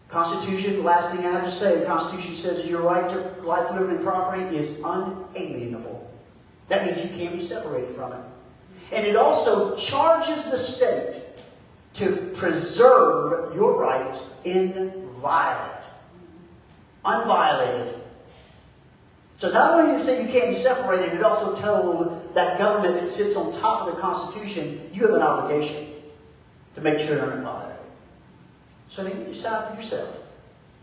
Constitution, the last thing I have to say, the Constitution says that your right to life, liberty, and property is unalienable. That means you can't be separated from it. And it also charges the state to preserve your rights inviolate. Unviolated. So not only does it say you can't be separated, it also tells that government that sits on top of the Constitution, you have an obligation to make sure they're not violated. So then you decide for yourself.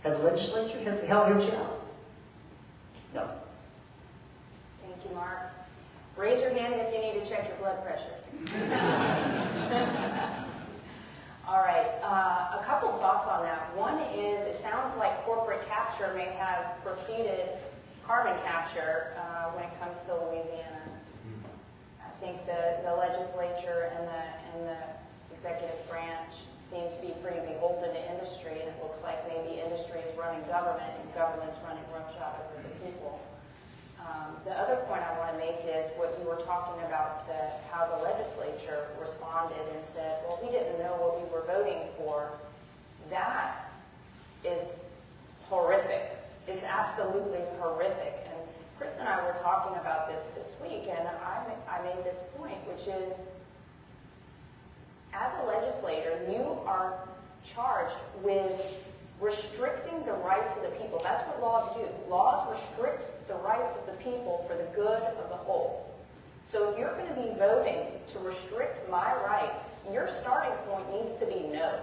Have the legislature help you out? No. Thank you, Mark. Raise your hand if you need to check your blood pressure. All right. A couple thoughts on that. One is it sounds like corporate capture may have preceded carbon capture when it comes to Louisiana. I think the legislature and the executive branch seem to be pretty beholden to industry, and it looks like maybe industry is running government and government's running roughshod over the people. The other point I want to make is what you were talking about, how the legislature responded and said, well, we didn't know what we were voting for. That is horrific. It's absolutely horrific. And Chris and I were talking about this week, and I made this point, which is, as a legislator, you are charged with restricting the rights of the people. That's what laws do. Laws restrict the rights of the people for the good of the whole. So if you're going to be voting to restrict my rights, your starting point needs to be no.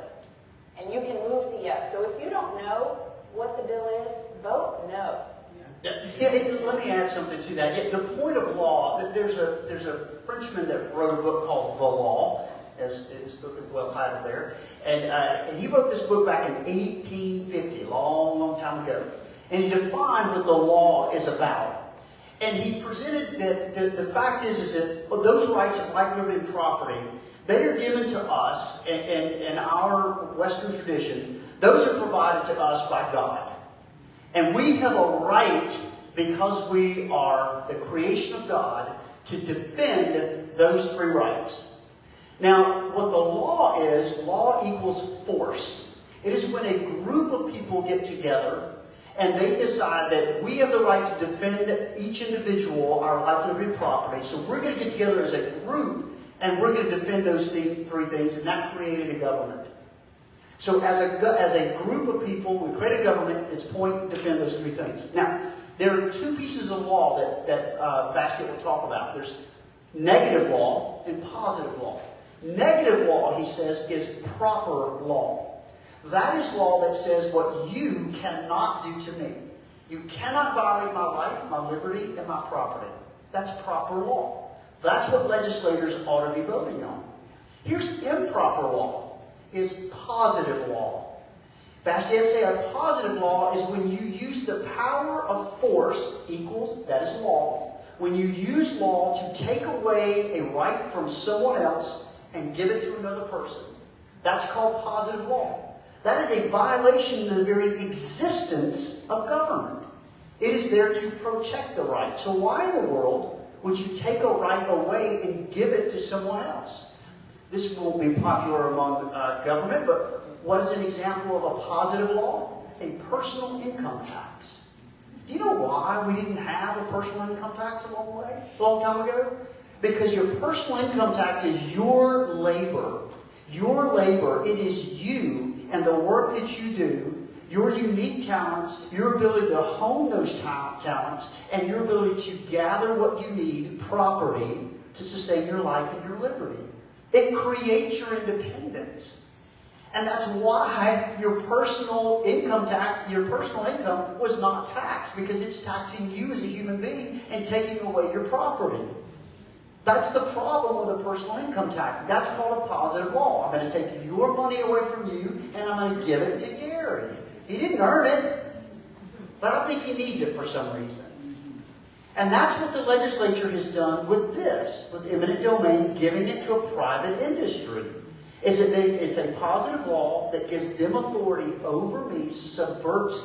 And you can move to yes. So if you don't know what the bill is, vote no. Let me add something to that. The point of law, there's a Frenchman that wrote a book called The Law, as his book is well titled there. And he wrote this book back in 1850, a long, long time ago. And he defined what the law is about. And he presented that the fact is that those rights of life, liberty, and property, they are given to us in our Western tradition. Those are provided to us by God. And we have a right, because we are the creation of God, to defend those three rights. Now, what the law equals force. It is when a group of people get together and they decide that we have the right to defend each individual, our life, liberty, and property. So we're going to get together as a group and we're going to defend those three things, and that created a government. So as a group of people, we create a government, its point to defend those three things. Now, there are two pieces of law that Basket will talk about. There's negative law and positive law. Negative law, he says, is proper law. That is law that says what you cannot do to me. You cannot violate my life, my liberty, and my property. That's proper law. That's what legislators ought to be voting on. Here's improper law, is positive law. Basquiat say a positive law is when you use the power of force equals, that is law, when you use law to take away a right from someone else and give it to another person. That's called positive law. That is a violation of the very existence of government. It is there to protect the right. So why in the world would you take a right away and give it to someone else? This won't be popular among government, but what is an example of a positive law? A personal income tax. Do you know why we didn't have a personal income tax a long time ago? Because your personal income tax is your labor. Your labor, it is you and the work that you do, your unique talents, your ability to hone those talents, and your ability to gather what you need, property, to sustain your life and your liberty. It creates your independence. And that's why your personal income was not taxed, because it's taxing you as a human being and taking away your property. That's the problem with a personal income tax. That's called a positive law. I'm going to take your money away from you, and I'm going to give it to Gary. He didn't earn it, but I think he needs it for some reason. And that's what the legislature has done with this, with eminent domain, giving it to a private industry. It's a positive law that gives them authority over me, subverts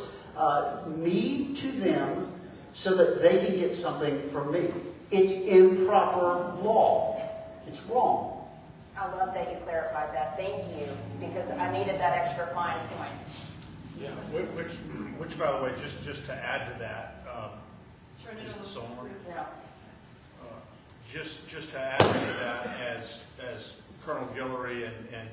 me to them so that they can get something from me. It's improper law. It's wrong. I love that you clarified that. Thank you, because I needed that extra fine point. Yeah, which by the way, just to add to that, is this on? Yeah. Just to add to that, as Colonel Guillory and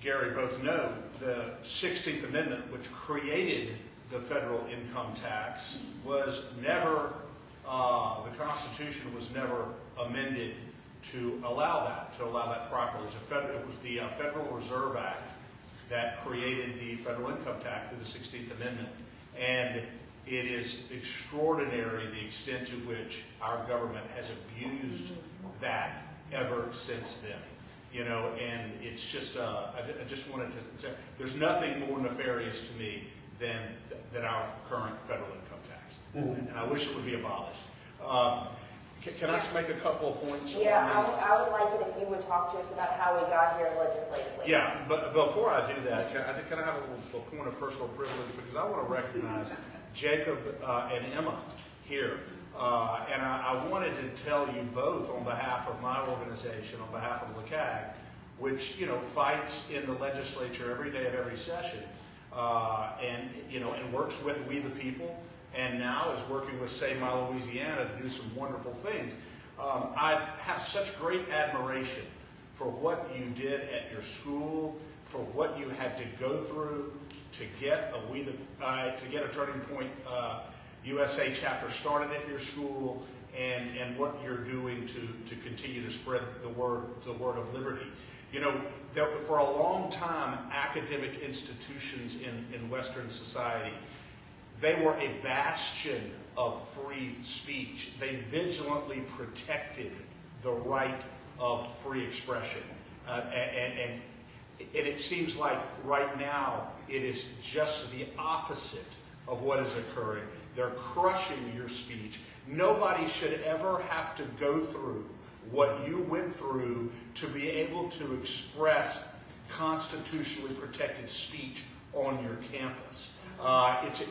Gary both know, the 16th Amendment, which created the federal income tax, was never, the Constitution was never amended to allow that properly. It was the Federal Reserve Act that created the federal income tax through the 16th Amendment. And it is extraordinary the extent to which our government has abused that ever since then. You know, and it's just, I just wanted to say, there's nothing more nefarious to me than our current federal income tax. And I wish it would be abolished. Can I just make a couple of points? Yeah, I would like it if you would talk to us about how we got here legislatively. Yeah, but before I do that, can I have a point of personal privilege? Because I want to recognize Jacob and Emma here. And I wanted to tell you both on behalf of my organization, on behalf of LCAG, which, you know, fights in the legislature every day of every session, and works with We the People, and now is working with Save My Louisiana to do some wonderful things. I have such great admiration for what you did at your school, for what you had to go through to get a Turning Point USA chapter started at your school, and what you're doing to continue to spread the word of liberty. You know, for a long time, academic institutions in Western society, they were a bastion of free speech. They vigilantly protected the right of free expression. And it seems like right now it is just the opposite of what is occurring. They're crushing your speech. Nobody should ever have to go through what you went through to be able to express constitutionally protected speech on your campus.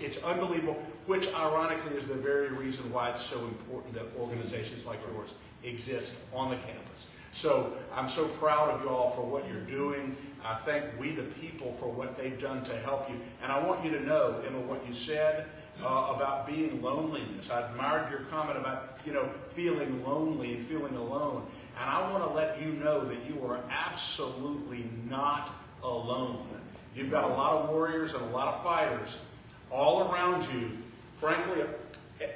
It's unbelievable, which ironically is the very reason why it's so important that organizations like yours exist on the campus. So I'm so proud of you all for what you're doing. I thank We the People for what they've done to help you. And I want you to know, Emma, what you said about being loneliness. I admired your comment about, you know, feeling lonely and feeling alone. And I want to let you know that you are absolutely not alone. You've got a lot of warriors and a lot of fighters all around you, frankly,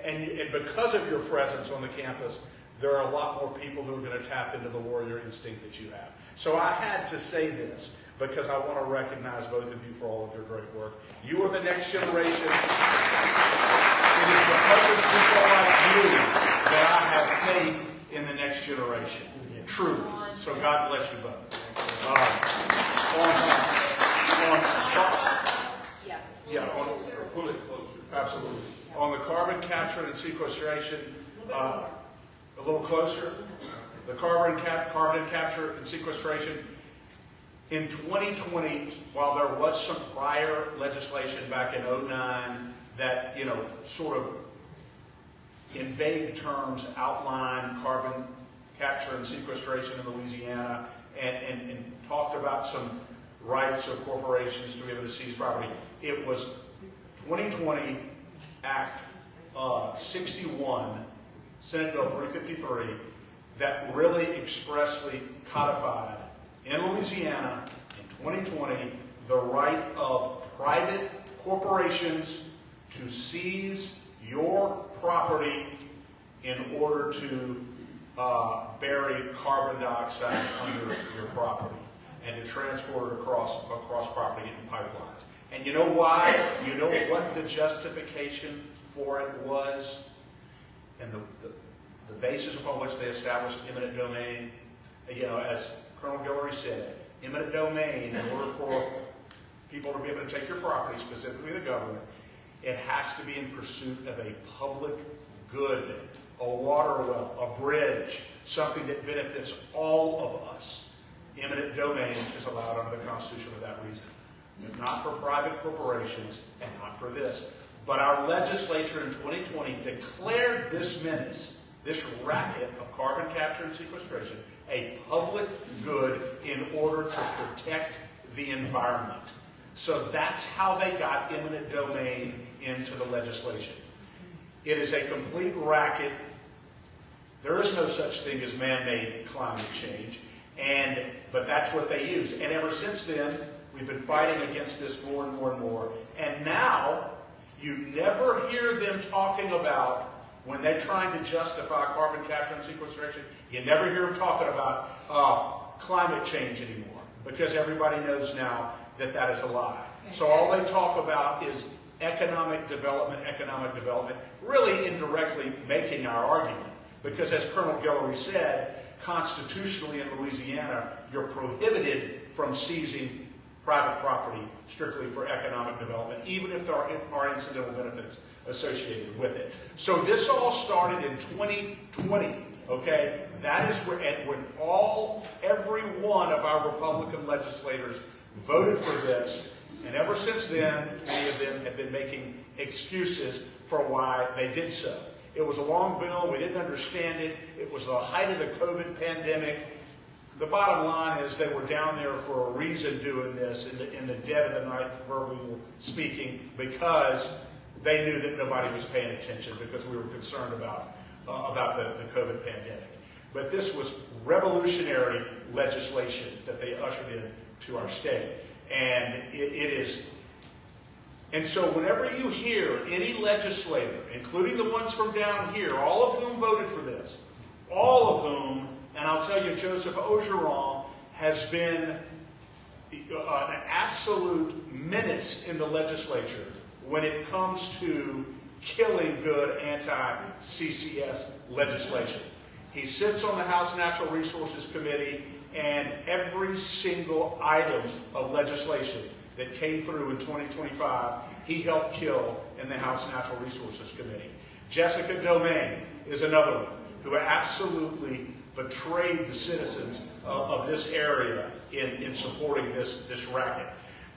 and because of your presence on the campus, there are a lot more people who are going to tap into the warrior instinct that you have. So I had to say this because I want to recognize both of you for all of your great work. You are the next generation. It is because of people like you that I have faith in the next generation. Truly. So God bless you both. Pull it closer. Absolutely. On the carbon capture and sequestration, a little closer. The carbon capture and sequestration. In 2020, while there was some prior legislation back in 2009 that, you know, sort of in vague terms outlined carbon capture and sequestration in Louisiana and talked about some rights of corporations to be able to seize property. It was 2020 Act 61, Senate Bill 353, that really expressly codified in Louisiana in 2020 the right of private corporations to seize your property in order to bury carbon dioxide under your property. and to transport it across property in pipelines. And you know why? You know what the justification for it was? And the basis upon which they established eminent domain, you know, as Colonel Guillory said, eminent domain, in order for people to be able to take your property, specifically the government, it has to be in pursuit of a public good, a water well, a bridge, something that benefits all of us. Eminent domain is allowed under the Constitution for that reason. But not for private corporations and not for this. But our legislature in 2020 declared this menace, this racket of carbon capture and sequestration, a public good in order to protect the environment. So that's how they got eminent domain into the legislation. It is a complete racket. There is no such thing as man-made climate change, but that's what they use. And ever since then, we've been fighting against this more and more and more. And now, you never hear them talking about, when they're trying to justify carbon capture and sequestration, you never hear them talking about climate change anymore, because everybody knows now that that is a lie. So all they talk about is economic development, really indirectly making our argument. Because as Colonel Guillory said, constitutionally in Louisiana, you're prohibited from seizing private property strictly for economic development, even if there are incidental benefits associated with it. So this all started in 2020, okay? That is when every one of our Republican legislators voted for this, and ever since then, many of them have been making excuses for why they did so. It was a long bill. We didn't understand it. It was the height of the COVID pandemic. The bottom line is they were down there for a reason doing this in the dead of the night, verbally speaking, because they knew that nobody was paying attention because we were concerned about the COVID pandemic. But this was revolutionary legislation that they ushered in to our state. And it is. And so whenever you hear any legislator, including the ones from down here, all of whom voted for this, all of whom, and I'll tell you, Joseph Ogeron has been an absolute menace in the legislature when it comes to killing good anti-CCS legislation. He sits on the House Natural Resources Committee, and every single item of legislation that came through in 2025, he helped kill in the House Natural Resources Committee. Jessica Domingue is another one who absolutely betrayed the citizens of this area in supporting this racket.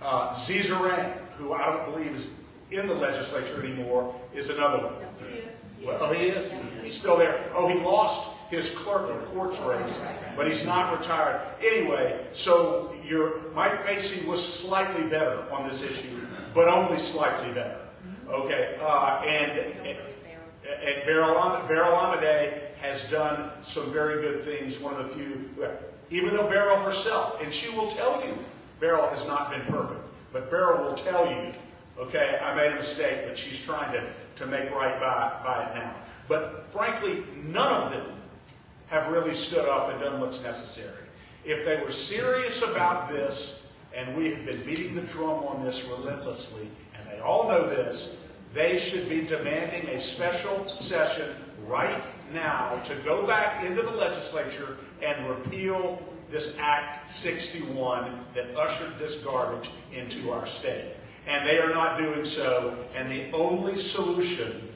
Zizarang, who I don't believe is in the legislature anymore, is another one. He is. Well, he is? He's still there. Oh, he lost his clerk of courts race, but he's not retired. Anyway, so Mike Macy was slightly better on this issue, but only slightly better. Okay, and Beryl Amade has done some very good things. One of the few, even though Beryl herself, and she will tell you, Beryl has not been perfect, but Beryl will tell you, okay, I made a mistake, but she's trying to make right by it now. But frankly, none of them have really stood up and done what's necessary. If they were serious about this, and we have been beating the drum on this relentlessly, and they all know this, they should be demanding a special session right now to go back into the legislature and repeal this Act 61 that ushered this garbage into our state. And they are not doing so, and the only solution,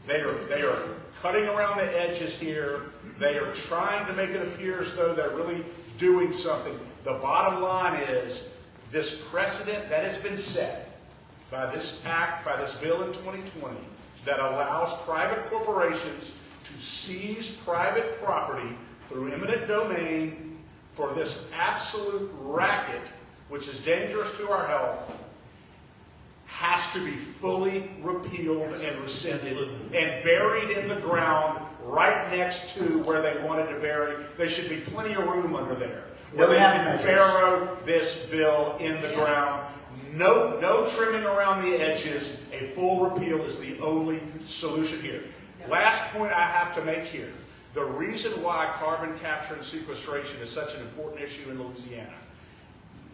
they are cutting around the edges here. They are trying to make it appear as though they're really doing something. The bottom line is this precedent that has been set by this act, by this bill in 2020, that allows private corporations to seize private property through eminent domain for this absolute racket, which is dangerous to our health, has to be fully repealed and rescinded and buried in the ground right next to where they wanted to bury. There should be plenty of room under there where they can burrow this bill in the ground. No trimming around the edges. A full repeal is the only solution here. Last point I have to make here. The reason why carbon capture and sequestration is such an important issue in Louisiana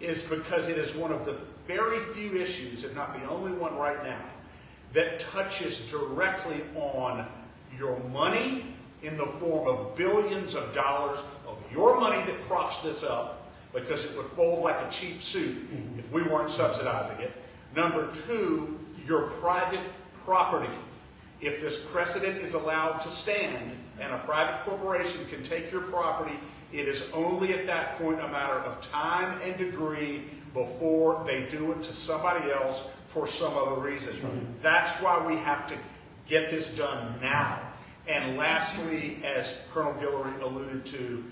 is because it is one of the very few issues, if not the only one right now, that touches directly on your money in the form of billions of dollars of your money that props this up, because it would fold like a cheap suit if we weren't subsidizing it. Number two, your private property. If this precedent is allowed to stand and a private corporation can take your property, it is only at that point a matter of time and degree before they do it to somebody else for some other reason. That's why we have to get this done now. And lastly, as Colonel Guillory alluded to,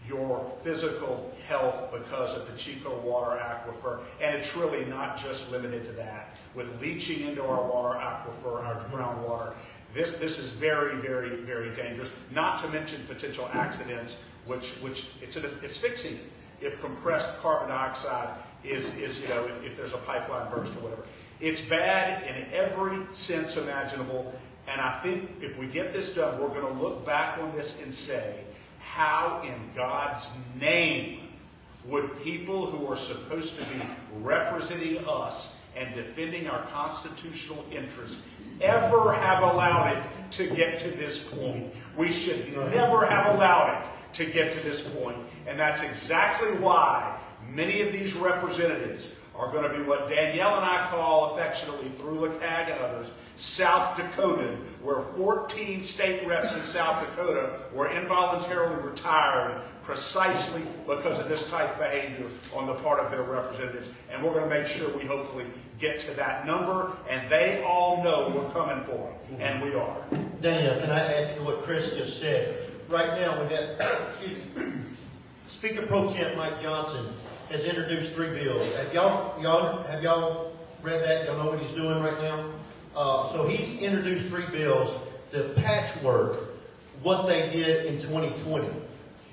your physical health because of the Chico water aquifer, and it's really not just limited to that. With leaching into our water aquifer, our groundwater, this is very, very, very dangerous. Not to mention potential accidents, which it's asphyxiant if compressed carbon dioxide is if there's a pipeline burst or whatever. It's bad in every sense imaginable, and I think if we get this done, we're going to look back on this and say, how in God's name would people who are supposed to be representing us and defending our constitutional interests ever have allowed it to get to this point? We should never have allowed it to get to this point. And that's exactly why many of these representatives are going to be what Danielle and I call affectionately, through LeCag and others, South Dakota, where 14 state reps in South Dakota were involuntarily retired precisely because of this type of behavior on the part of their representatives. And we're going to make sure we hopefully get to that number, and they all know we're coming for them, and we are. Danielle, can I add to what Chris just said? Right now, we have Speaker Pro Tem Mike Johnson has introduced 3 bills. Have y'all read that? Y'all know what he's doing right now? So he's introduced 3 bills to patchwork what they did in 2020.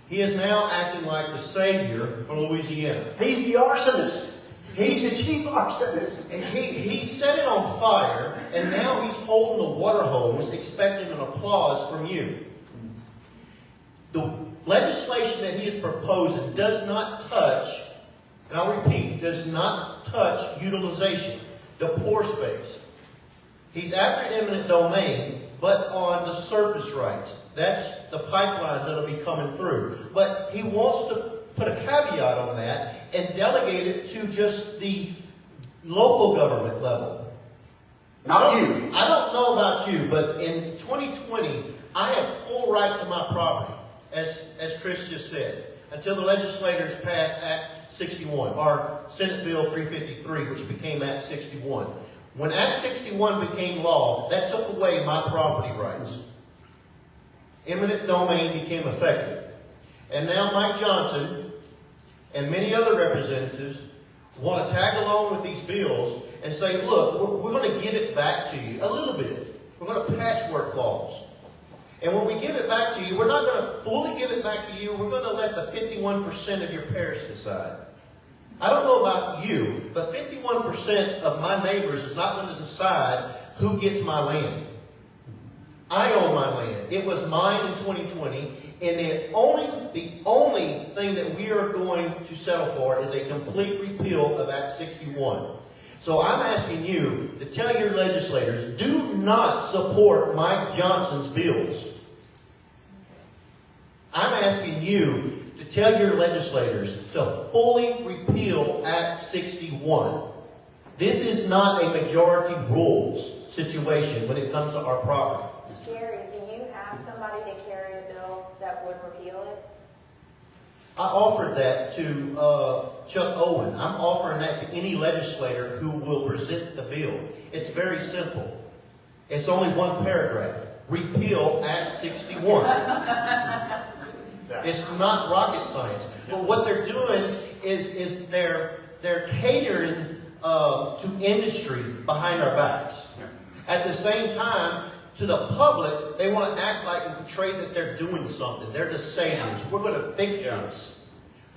He is now acting like the savior for Louisiana. He's the arsonist. He's the chief arsonist. And he set it on fire, and now he's holding the water hose expecting an applause from you. The legislation that he is proposing does not touch, and I'll repeat, does not touch utilization, the pore space. He's after eminent domain, but on the surface rights. That's the pipelines that'll be coming through. But he wants to put a caveat on that and delegate it to just the local government level. Not you. I don't know about you, but in 2020, I have full right to my property, as Chris just said, until the legislators passed Act 61, or Senate Bill 353, which became Act 61. When Act 61 became law, that took away my property rights. Eminent domain became effective. And now Mike Johnson and many other representatives want to tag along with these bills and say, look, we're going to give it back to you a little bit. We're going to patchwork laws. And when we give it back to you, we're not going to fully give it back to you. We're going to let the 51% of your parish decide. I don't know about you, but 51% of my neighbors is not going to decide who gets my land. I own my land. It was mine in 2020, and the only thing that we are going to settle for is a complete repeal of Act 61. So I'm asking you to tell your legislators, do not support Mike Johnson's bills. I'm asking you to tell your legislators to fully repeal Act 61. This is not a majority rules situation when it comes to our property. Gary, do you have somebody to carry a bill that would repeal it? I offered that to Chuck Owen. I'm offering that to any legislator who will present the bill. It's very simple. It's only one paragraph. Repeal Act 61. It's not rocket science. But what they're doing is they're catering to industry behind our backs. At the same time, to the public, they want to act like and portray that they're doing something. They're the saviors. We're going to fix this.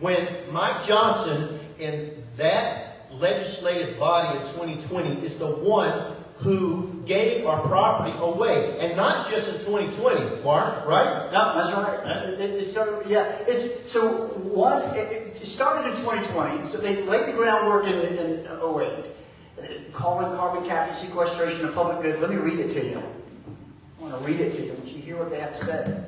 When Mike Johnson in that legislative body in 2020 is the one who gave our property away, and not just in 2020, Mark, right? No, that's right. It started, yeah. It started in 2020, so they laid the groundwork in 08. Calling carbon capture and sequestration a public good. Let me read it to you. I want to read it to you. Would you hear what they have to say?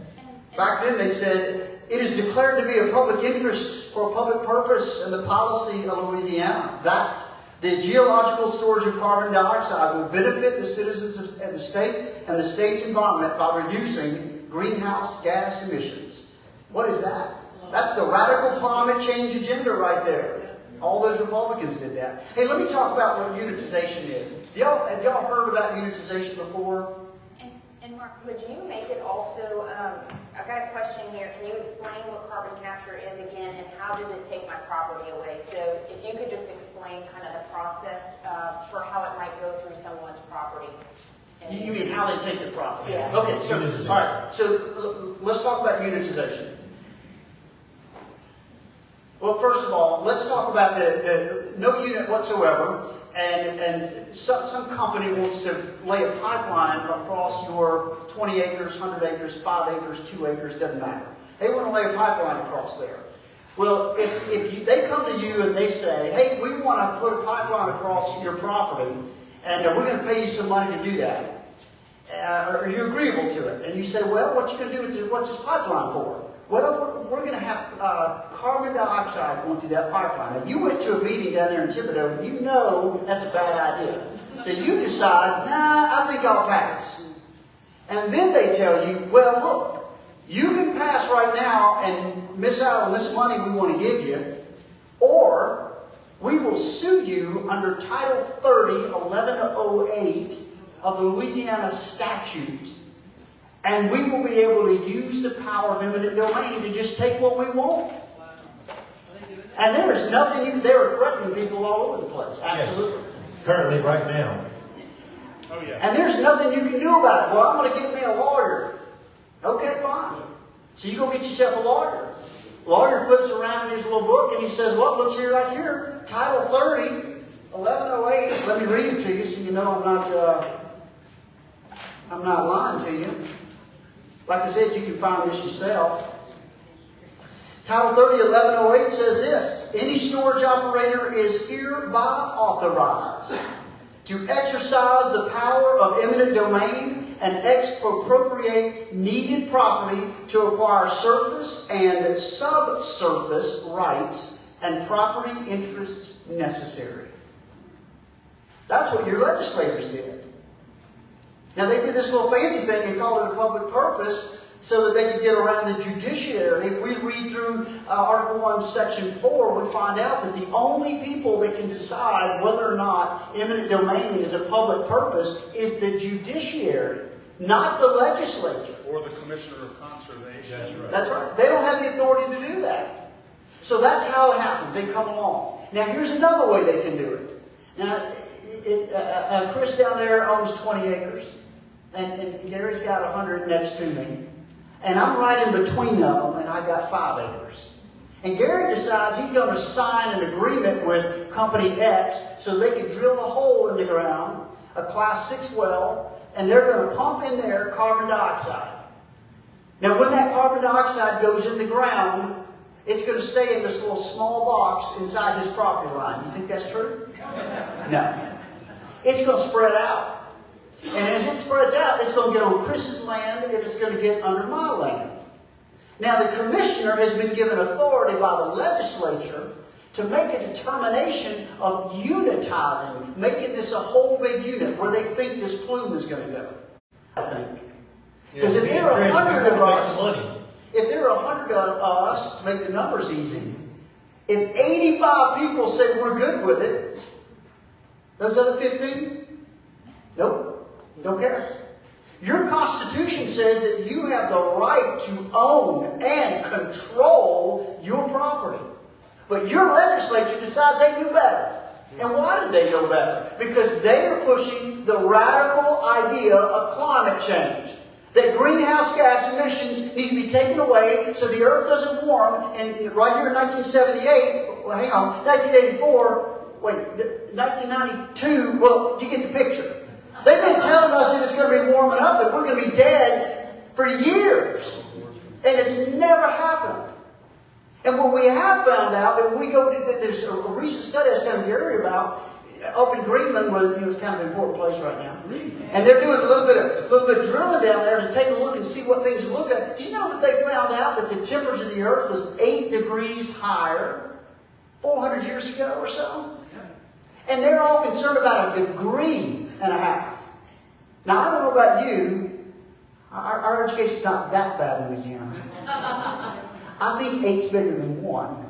Back then they said, it is declared to be a public interest for a public purpose in the policy of Louisiana that the geological storage of carbon dioxide will benefit the citizens of the state and the state's environment by reducing greenhouse gas emissions. What is that? That's the radical climate change agenda right there. All those Republicans did that. Hey, let me talk about what unitization is. Have y'all heard about unitization before? And Mark, would you make it also, I've got a question here. Can you explain what carbon capture is again, and how does it take my property away? So if you could just explain kind of the process for how it might go through someone's property. You mean how they take the property? Yeah. Okay, so, all right, so let's talk about unitization. Well, first of all, let's talk about the no unit whatsoever, and some company wants to lay a pipeline across your 20 acres, 100 acres, 5 acres, 2 acres, doesn't matter. They want to lay a pipeline across there. Well, if they come to you and they say, hey, we want to put a pipeline across your property, and we're going to pay you some money to do that, are you agreeable to it? And you say, well, what you going to do with this, what's this pipeline for? Well, we're going to have carbon dioxide going through that pipeline. Now, you went to a meeting down there in Thibodeau, and you know that's a bad idea. So you decide, nah, I think I'll pass. And then they tell you, well, look, you can pass right now and miss out on this money we want to give you, or we will sue you under Title 30, 1108 of the Louisiana statute. And we will be able to use the power of eminent domain to just take what we want. And there is nothing they were threatening people all over the place. Absolutely. Yes. Currently, right now. Oh, yeah. And there's nothing you can do about it. Well, I'm going to get me a lawyer. Okay, fine. So you go get yourself a lawyer. Lawyer flips around in his little book and he says, well, looks here right here. Title 30, 1108. Let me read it to you so you know I'm not lying to you. Like I said, you can find this yourself. Title 30, 1108 says this: any storage operator is hereby authorized to exercise the power of eminent domain and expropriate needed property to acquire surface and subsurface rights and property interests necessary. That's what your legislators did. Now, they did this little fancy thing and called it a public purpose so that they could get around the judiciary. If we read through Article 1, Section 4, we find out that the only people that can decide whether or not eminent domain is a public purpose is the judiciary, not the legislature. Or the Commissioner of Conservation. That's right. That's right. They don't have the authority to do that. So that's how it happens. They come along. Now, here's another way they can do it. Now, Chris down there owns 20 acres. And Gary's got 100 next to me. And I'm right in between them, and I've got 5 acres. And Gary decides he's going to sign an agreement with Company X so they can drill a hole in the ground, a Class 6 well, and they're going to pump in there carbon dioxide. Now, when that carbon dioxide goes in the ground, it's going to stay in this little small box inside his property line. You think that's true? No. It's going to spread out. And as it spreads out, it's going to get on Chris's land and it's going to get under my land. Now, the commissioner has been given authority by the legislature to make a determination of unitizing, making this a whole big unit where they think this plume is going to go. I think. Because if there are 100 of us, to make the numbers easy, if 85 people said we're good with it, those other 15? Nope. Don't care. Your Constitution says that you have the right to own and control your property. But your legislature decides they knew better. And why did they know better? Because they are pushing the radical idea of climate change. That greenhouse gas emissions need to be taken away so the earth doesn't warm. And right here in 1978, well, hang on, 1984, 1992, well, you get the picture. They've been telling us that it's going to be warming up and we're going to be dead for years. And it's never happened. And what we have found out, that we go to, there's a recent study I was telling Gary about, up in Greenland, where it's kind of an important place right now. And they're doing a little bit of drilling down there to take a look and see what things are looking at. Do you know that they found out that the temperature of the earth was 8 degrees higher 400 years ago or so? And they're all concerned about 1.5 degrees. Now, I don't know about you. Our education's not that bad in Louisiana. I think 8's bigger than 1.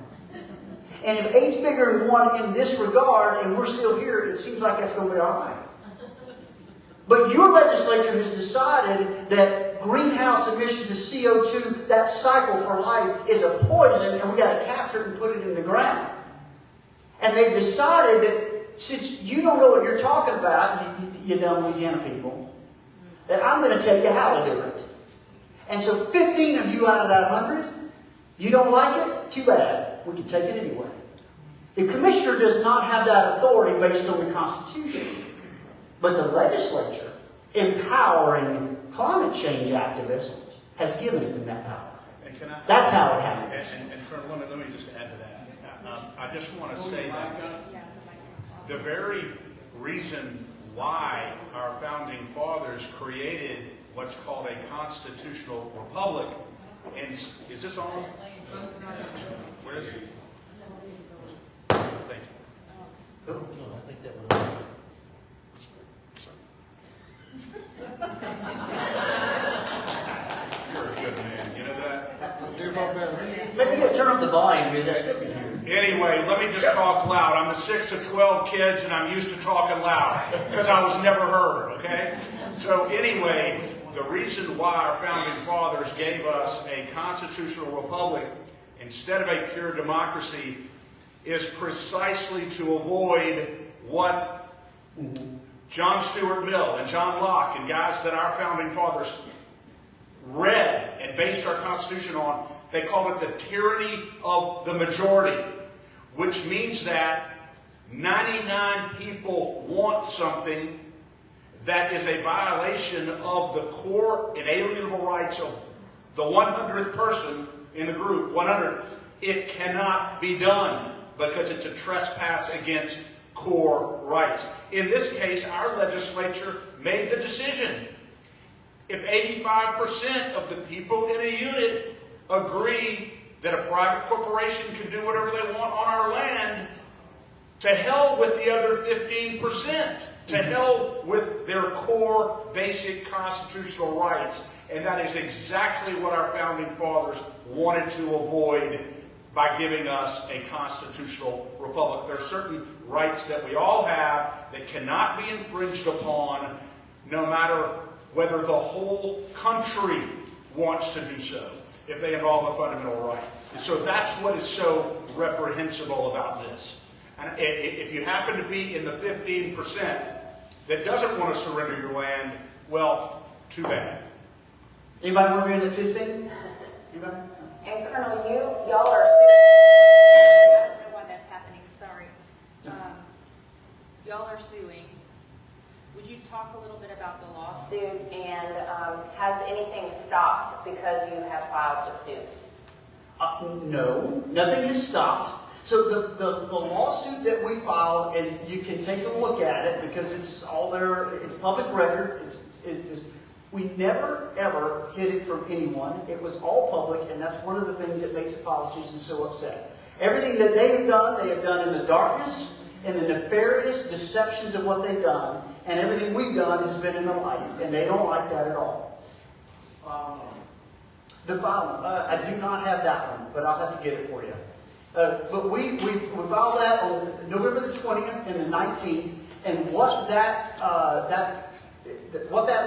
And if 8's bigger than 1 in this regard, and we're still here, it seems like that's going to be all right. But your legislature has decided that greenhouse emissions of CO2, that cycle for life, is a poison, and we got to capture it and put it in the ground. And they've decided that since you don't know what you're talking about, you dumb Louisiana people, that I'm going to tell you how to do it. And so 15 of you out of that 100, you don't like it? Too bad. We can take it anyway. The commissioner does not have that authority based on the Constitution. But the legislature, empowering climate change activists, has given them that power. That's how it happens. And Colonel, let me just add to that. I just want to say that the very reason why our founding fathers created what's called a constitutional republic, and is this on? Where is he? Thank you. No, I think that was. You're a good man, you know that? I'll do my best. Maybe you turn up the volume because that's sticking here. Anyway, let me just talk loud. I'm the 6th of 12 kids, and I'm used to talking loud because I was never heard, okay? So anyway, the reason why our founding fathers gave us a constitutional republic instead of a pure democracy is precisely to avoid what John Stuart Mill and John Locke and guys that our founding fathers read and based our Constitution on. They called it the tyranny of the majority, which means that 99 people want something that is a violation of the core inalienable rights of the 100th person in the group, 100. It cannot be done because it's a trespass against core rights. In this case, our legislature made the decision. If 85% of the people in a unit agree that a private corporation can do whatever they want on our land, to hell with the other 15%. To hell with their core basic constitutional rights. And that is exactly what our founding fathers wanted to avoid by giving us a constitutional republic. There are certain rights that we all have that cannot be infringed upon, no matter whether the whole country wants to do so, if they involve a fundamental right. And so that's what is so reprehensible about this. And if you happen to be in the 15% that doesn't want to surrender your land, well, too bad. Anybody want to be in the 15? Anybody? And Colonel, y'all are suing. I don't know why that's happening. Sorry. Y'all are suing. Would you talk a little bit about the lawsuit and has anything stopped because you have filed the suit? No, nothing has stopped. So the lawsuit that we filed, and you can take a look at it because it's all there, it's public record. We never, ever hid it from anyone. It was all public, and that's one of the things that makes the politicians so upset. Everything that they have done in the darkness and the nefarious deceptions of what they've done, and everything we've done has been in the light, and they don't like that at all. The final, I do not have that one, but I'll have to get it for you. But we filed that on November the 20th and the 19th, and what that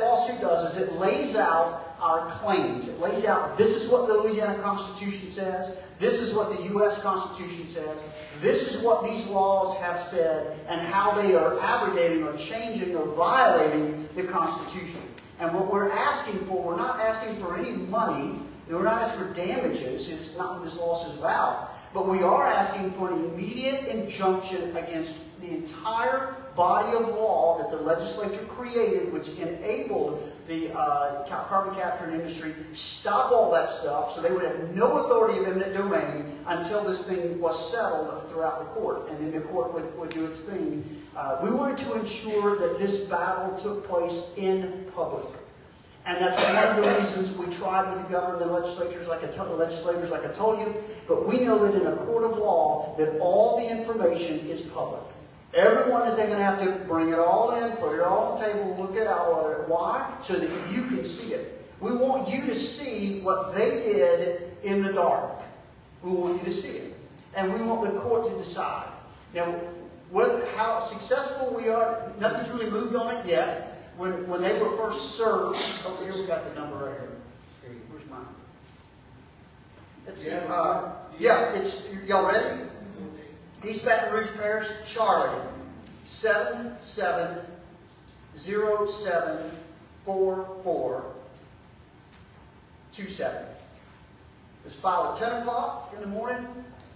lawsuit does is it lays out our claims. It lays out, this is what the Louisiana Constitution says, this is what the U.S. Constitution says, this is what these laws have said, and how they are abrogating or changing or violating the Constitution. And what we're asking for, we're not asking for any money, we're not asking for damages, it's not what this lawsuit is about, but we are asking for an immediate injunction against the entire body of law that the legislature created, which enabled the carbon capture industry stop all that stuff, so they would have no authority of eminent domain until this thing was settled throughout the court, and then the court would do its thing. We wanted to ensure that this battle took place in public. And that's one of the reasons we tried with the governor and the legislators, like I told you. But we know that in a court of law, that all the information is public. Everyone is going to have to bring it all in, put it all on the table, look it out. Why? So that you can see it. We want you to see what they did in the dark. We want you to see it. And we want the court to decide. Now, how successful we are, nothing's really moved on it yet. When they were first served, over here we got the number right here. Where's mine? Let's see. It's y'all ready? East Baton Rouge Parish, Charlie, 77074427. It's filed at 10 o'clock in the morning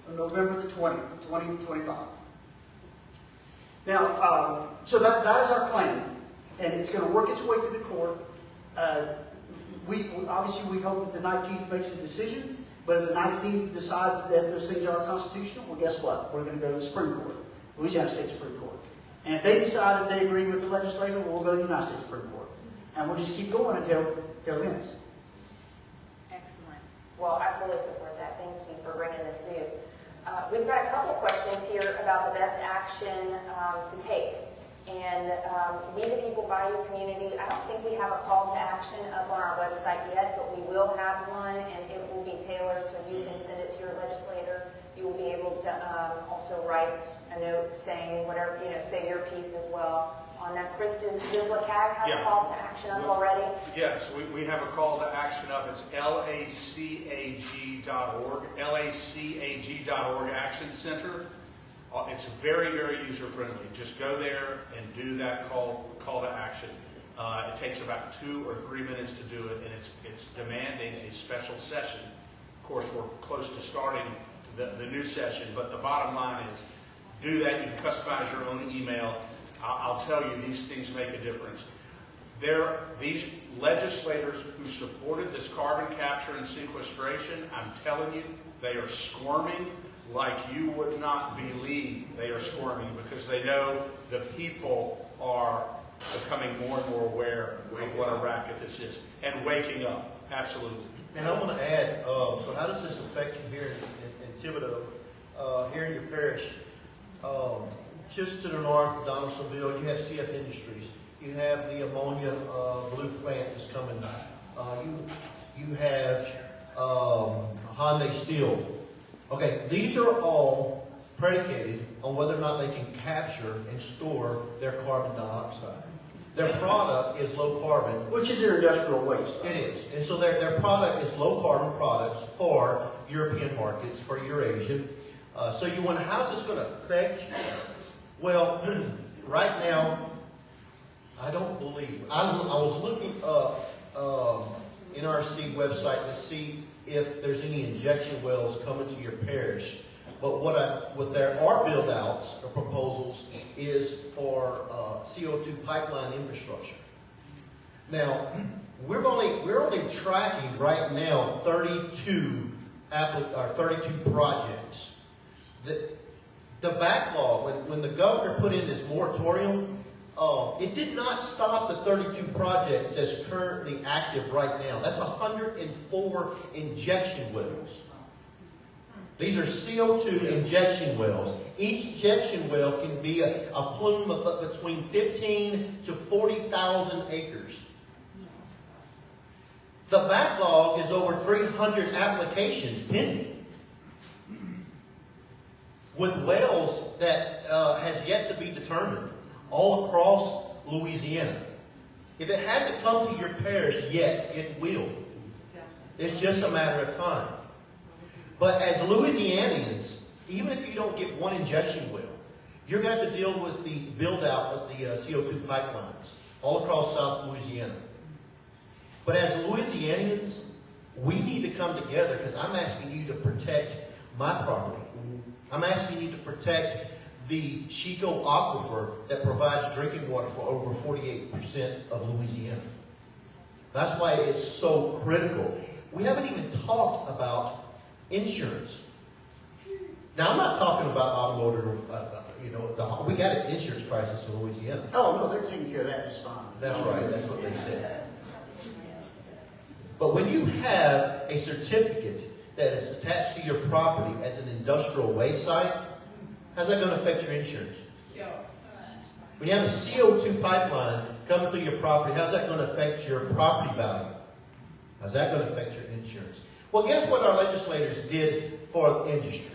on November the 20th, 2025. Now, so that is our plan. And it's going to work its way through the court. Obviously, we hope that the 19th makes a decision. But if the 19th decides that those things are unconstitutional, well, guess what? We're going to go to the Supreme Court, Louisiana State Supreme Court. And if they decide that they agree with the legislature, we'll go to the United States Supreme Court. And we'll just keep going until it ends. Excellent. Well, I fully support that. Thank you for bringing this to you. We've got a couple questions here about the best action to take. And we, the people, Bayou community, I don't think we have a call to action up on our website yet, but we will have one, and it will be tailored so you can send it to your legislator. You will be able to also write a note saying whatever, say your piece as well on that. Chris, does LACAG have a call to action up already? Yes, we have a call to action up. It's lacag.org, lacag.org Action Center. It's very, very user-friendly. Just go there and do that call to action. It takes about 2 or 3 minutes to do it, and it's demanding a special session. Of course, we're close to starting the new session, but the bottom line is do that. You can customize your own email. I'll tell you, these things make a difference. These legislators who supported this carbon capture and sequestration, I'm telling you, they are squirming like you would not believe. They are squirming because they know the people are becoming more and more aware of what a racket this is and waking up. Absolutely. And I want to add, so how does this affect you here in Thibodaux, here in your parish? Just to the north of Donaldsonville, you have CF Industries. You have the ammonia blue plant that's coming. You have Hyundai Steel. Okay, these are all predicated on whether or not they can capture and store their carbon dioxide. Their product is low carbon. Which is their industrial waste. It is. And so their product is low carbon products for European markets, for Eurasia. So you wonder, how's this going to affect you? Well, right now, I don't believe. I was looking up NRC website to see if there's any injection wells coming to your parish. But what there are build-outs or proposals is for CO2 pipeline infrastructure. Now, we're only tracking right now 32 projects. The backlog, when the governor put in this moratorium, it did not stop the 32 projects that's currently active right now. That's 104 injection wells. These are CO2 injection wells. Each injection well can be a plume of between 15 to 40,000 acres. The backlog is over 300 applications pending, with wells that has yet to be determined all across Louisiana. If it hasn't come to your parish yet, it will. It's just a matter of time. But as Louisianians, even if you don't get one injection well, you're going to have to deal with the build-out of the CO2 pipelines all across South Louisiana. But as Louisianians, we need to come together because I'm asking you to protect my property. I'm asking you to protect the Chico Aquifer that provides drinking water for over 48% of Louisiana. That's why it's so critical. We haven't even talked about insurance. Now, I'm not talking about automotive, we got an insurance crisis in Louisiana. Oh, no, they're taking care of that just fine. That's right, that's what they said. But when you have a certificate that is attached to your property as an industrial waste site, how's that going to affect your insurance? When you have a CO2 pipeline coming through your property, how's that going to affect your property value? How's that going to affect your insurance? Well, guess what our legislators did for the industry?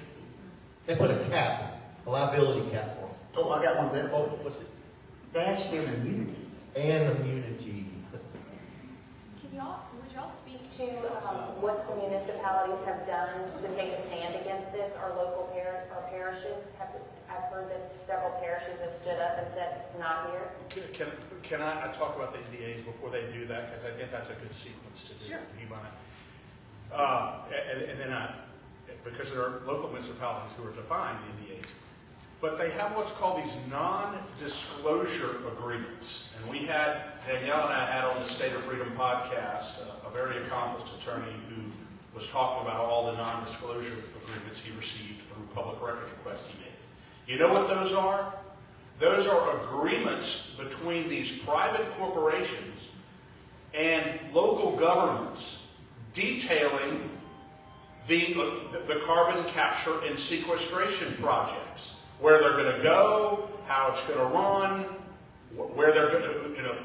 They put a cap, a liability cap for them. Oh, I got one there. Oh, what's it? They actually have immunity. And immunity. Would y'all speak to what some municipalities have done to take a stand against this? Our local parishes I've heard that several parishes have stood up and said, not here. Can I talk about the NDAs before they do that? Because I think that's a good sequence to do. Sure. Do you mind? And then because there are local municipalities who are defying the NDAs. But they have what's called these non-disclosure agreements. And Danielle and I had on the State of Freedom podcast a very accomplished attorney who was talking about all the non-disclosure agreements he received through public records requests he made. You know what those are? Those are agreements between these private corporations and local governments detailing the carbon capture and sequestration projects. Where they're going to go, how it's going to run, where they're going to, the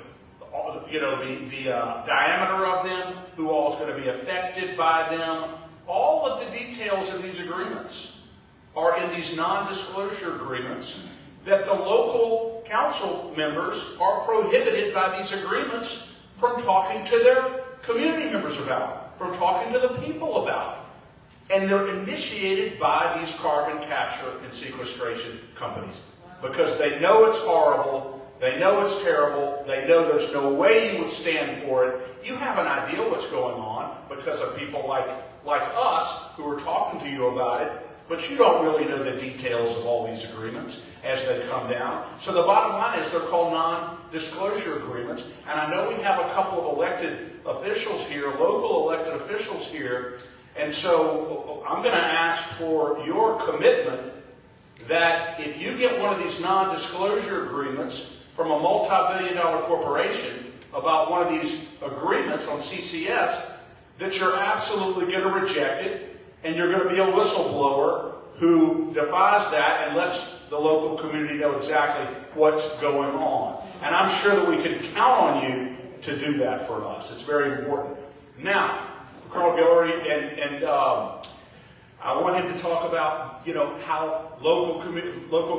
diameter of them, who all is going to be affected by them. All of the details of these agreements are in these non-disclosure agreements that the local council members are prohibited by these agreements from talking to their community members about, from talking to the people about. And they're initiated by these carbon capture and sequestration companies because they know it's horrible, they know it's terrible, they know there's no way you would stand for it. You have an idea what's going on because of people like us who are talking to you about it, but you don't really know the details of all these agreements as they come down. So the bottom line is they're called non-disclosure agreements. And I know we have a couple of elected officials here, local elected officials here. And so I'm going to ask for your commitment that if you get one of these non-disclosure agreements from a multi-billion-dollar corporation about one of these agreements on CCS, that you're absolutely going to reject it, and you're going to be a whistleblower who defies that and lets the local community know exactly what's going on. And I'm sure that we can count on you to do that for us. It's very important. Now, Colonel Guillory, and I want him to talk about, how local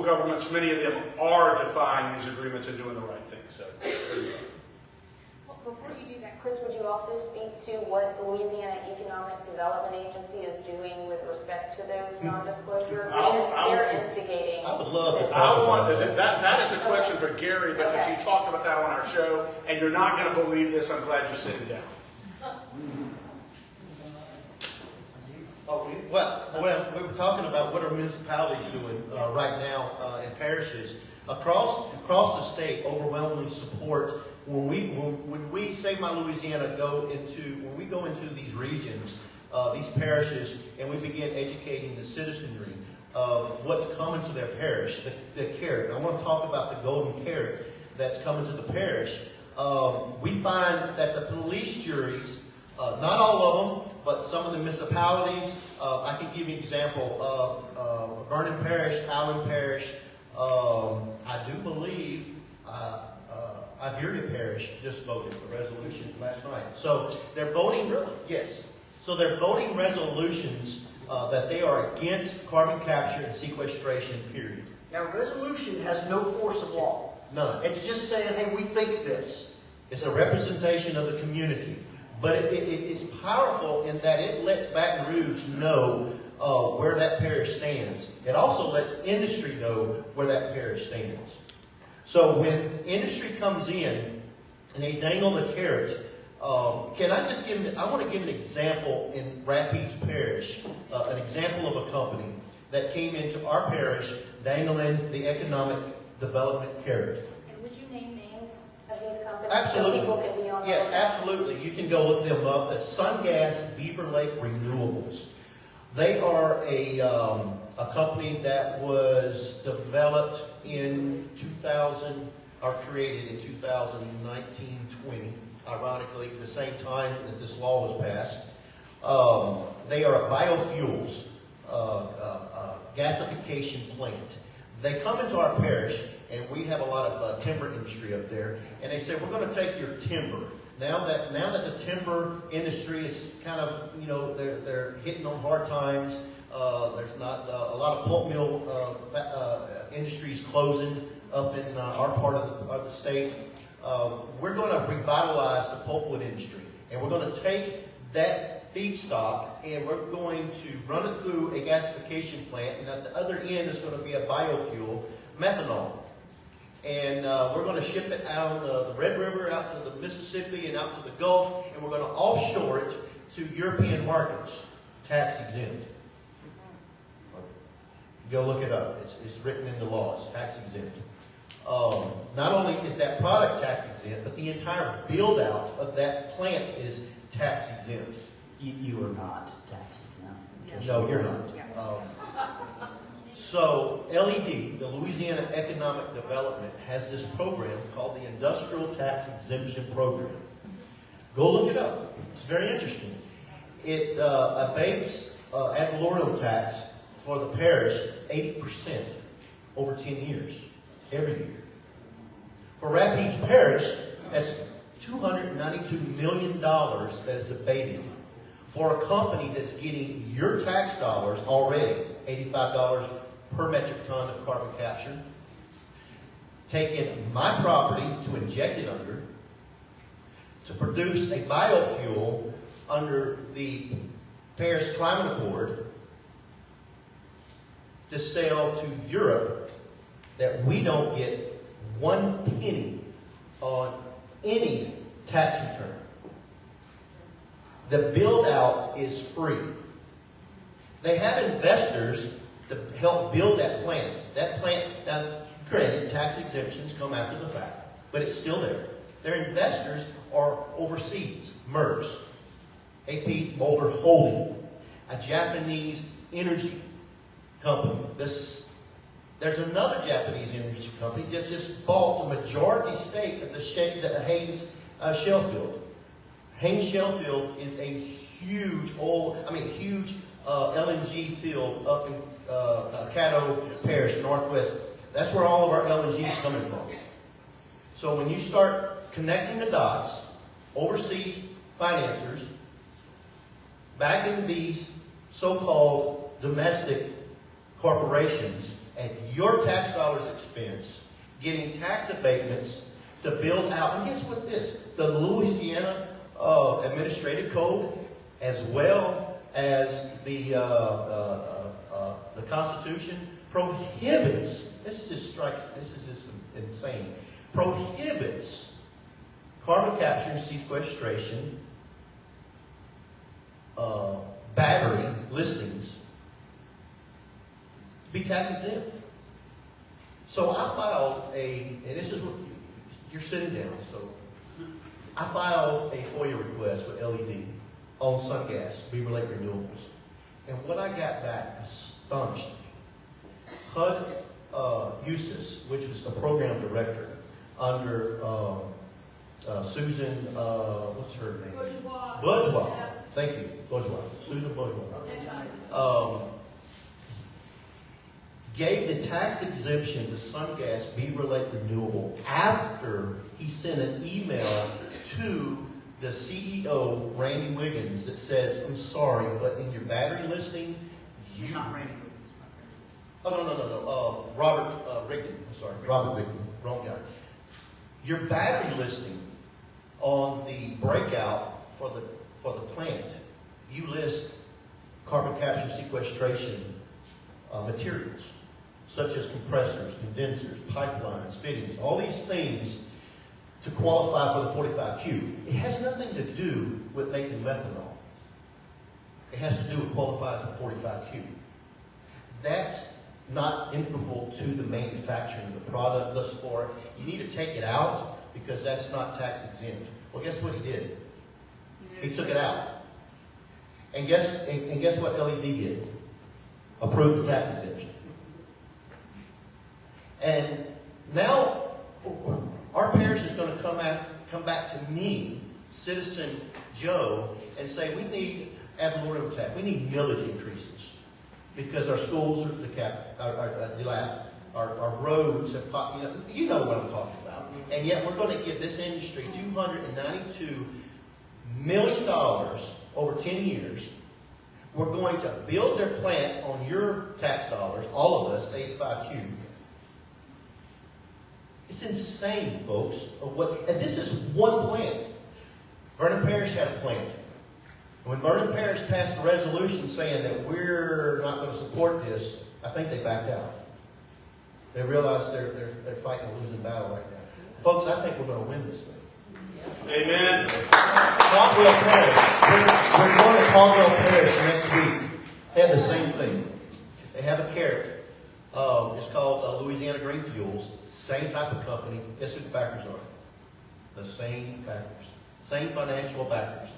governments, many of them are defying these agreements and doing the right thing. So, Well, before you do that, Chris, would you also speak to what the Louisiana Economic Development Agency is doing with respect to those non-disclosure agreements? They're instigating. I would love to talk about that. That is a question for Gary because he talked about that on our show, and you're not going to believe this. I'm glad you're sitting down. Well, we were talking about what are municipalities doing right now in parishes across the state. Overwhelmingly support when we Save My Louisiana when we go into these regions, these parishes, and we begin educating the citizenry of what's coming to their parish, the carrot. I want to talk about the golden carrot that's coming to the parish. We find that the police juries, not all of them, but some of the municipalities, I can give you an example of Vernon Parish, Allen Parish, I do believe Iberia Parish just voted a resolution last night. So they're voting, yes. So they're voting resolutions that they are against carbon capture and sequestration, period. Now, resolution has no force of law. None. It's just saying, hey, we think this. It's a representation of the community. But it's powerful in that it lets Baton Rouge know where that parish stands. It also lets industry know where that parish stands. So when industry comes in and they dangle the carrot, I want to give an example in Rapides Parish, an example of a company that came into our parish dangling the economic development carrot. And would you name names of these companies? Absolutely. So people can be on the Yes, lookout? absolutely. You can go look them up. It's Sungas Beaver Lake Renewables. They are a company that was developed in 2000, or created in 2019-20, ironically, the same time that this law was passed. They are a biofuels gasification plant. They come into our parish, and we have a lot of timber industry up there, and they say, we're going to take your timber. Now that the timber industry is kind of, they're hitting on hard times. There's not a lot of pulp mill industries closing up in our part of the state. We're going to revitalize the pulpwood industry, and we're going to take that feedstock and we're going to run it through a gasification plant, and at the other end is going to be a biofuel, methanol. And we're going to ship it out of the Red River, out to the Mississippi, and out to the Gulf, and we're going to offshore it to European markets, tax exempt. Go look it up. It's written in the laws, tax exempt. Not only is that product tax exempt, but the entire build out of that plant is tax exempt. You are not tax exempt. No, you're not. So LED, the Louisiana Economic Development, has this program called the Industrial Tax Exemption Program. Go look it up. It's very interesting. It abates ad valorem tax for the parish 80% over 10 years, every year. For Rapides Parish, that's $292 million that is abated for a company that's getting your tax dollars already, $85 per metric ton of carbon capture, taking my property to inject it under, to produce a biofuel under the Paris Climate Accord, to sell to Europe, that we don't get 1 penny on any tax return. The build out is free. They have investors to help build that plant. That plant, now granted, tax exemptions come after the fact, but it's still there. Their investors are overseas. MERS, AP Boulder Holding, a Japanese energy company. There's another Japanese energy company that just bought the majority stake of the Haynes shell field. Haynes shell field is a huge LNG field up in Caddo Parish, Northwest. That's where all of our LNG is coming from. So when you start connecting the dots, overseas financiers backing these so-called domestic corporations at your tax dollars' expense, getting tax abatements to build out. And guess what this? The Louisiana Administrative Code, as well as the Constitution, prohibits, this is just insane, prohibits carbon capture and sequestration, battery listings, be tax exempt. So I filed and this is what, you're sitting down, so I filed a FOIA request with LED on Sungas, Beaver Lake Renewables. And what I got back astonished me. HUD Eustace, which was the program director under Susan, what's her name? Bourgeois. Thank you, Bourgeois. Susan Bourgeois. Gave the tax exemption to Sungas Beaver Lake Renewable after he sent an email to the CEO, Randy Wiggins, that says, I'm sorry, but in your battery listing, you... Not Randy. Oh, no. Robert Rigdon. I'm sorry, Robert Rigdon. Wrong guy. Your battery listing on the breakout for the plant, you list carbon capture and sequestration materials, such as compressors, condensers, pipelines, fittings, all these things to qualify for the 45Q. It has nothing to do with making methanol. It has to do with qualifying for 45Q. That's not integral to the manufacturing of the product thus far. You need to take it out because that's not tax exempt. Well, guess what he did? He took it out. And guess what LED did? Approved the tax exemption. And now our parish is going to come back to me, citizen Joe, and say we need ad valorem tax. We need millage increases because our schools are our roads have you know what I'm talking about. And yet we're going to give this industry $292 million over 10 years. We're going to build their plant on your tax dollars, all of us, 85Q. It's insane, folks. And this is one plant. Vernon Parish had a plant. When Vernon Parish passed a resolution saying that we're not going to support this, I think they backed out. They realized they're fighting a losing battle right now. Folks, I think we're going to win this thing. Amen. Caldwell Parish. We're going to Caldwell Parish next week. They have the same thing. They have a carrot. It's called Louisiana Green Fuels. Same type of company. Guess who the backers are? The same backers. Same financial backers.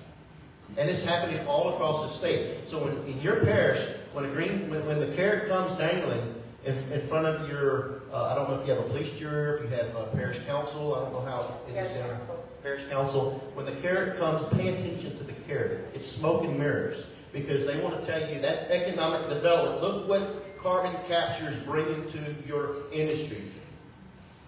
And it's happening all across the state. So in your parish, when the carrot comes dangling in front of your, I don't know if you have a police jury, if you have a parish council, I don't know how it is there. Parish council. When the carrot comes, pay attention to the carrot. It's smoke and mirrors because they want to tell you that's economic development. Look what carbon capture is bringing to your industry.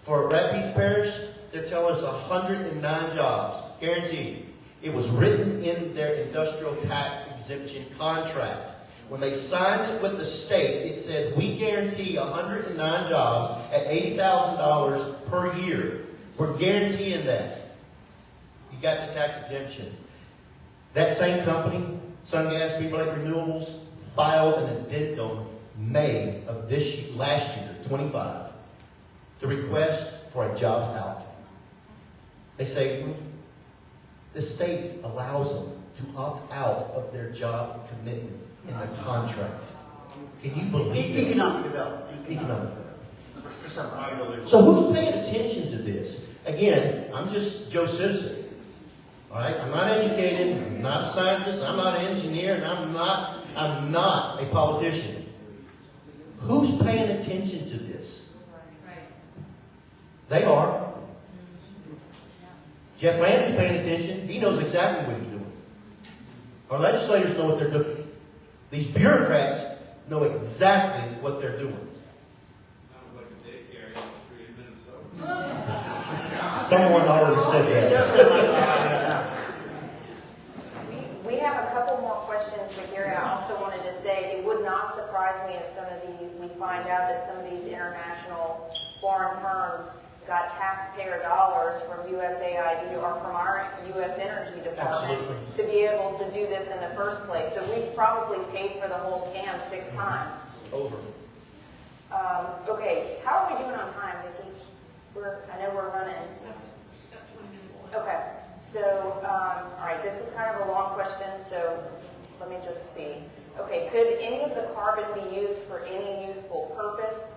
For Rapides Parish, they're telling us 109 jobs, guaranteed. It was written in their industrial tax exemption contract. When they signed it with the state, it says we guarantee 109 jobs at $80,000 per year. We're guaranteeing that. You got the tax exemption. That same company, SunGas, People Lake Renewables, filed an addendum May of last year, 25, to request for a job out. They say the state allows them to opt out of their job commitment in the contract. Can you believe that? Economic development. Economic development. For somebody. So who's paying attention to this? Again, I'm just Joe Citizen. All right, I'm not educated. I'm not a scientist. I'm not an engineer, and I'm not a politician. Who's paying attention to this? They are. Jeff Landry's paying attention. He knows exactly what he's doing. Our legislators know what they're doing. These bureaucrats know exactly what they're doing. Sounds like a daycare industry in Minnesota. Someone already said that. We have a couple more questions, but Gary, I also wanted to say it would not surprise me if we find out that some of these international foreign firms got taxpayer dollars from USAID or from our U.S. Energy Department to be able to do this in the first place. So we've probably paid for the whole scam 6 times. Over. Okay, how are we doing on time, Vicki? I know we're running. Okay, so, all right, this is kind of a long question, so let me just see. Okay, could any of the carbon be used for any useful purpose?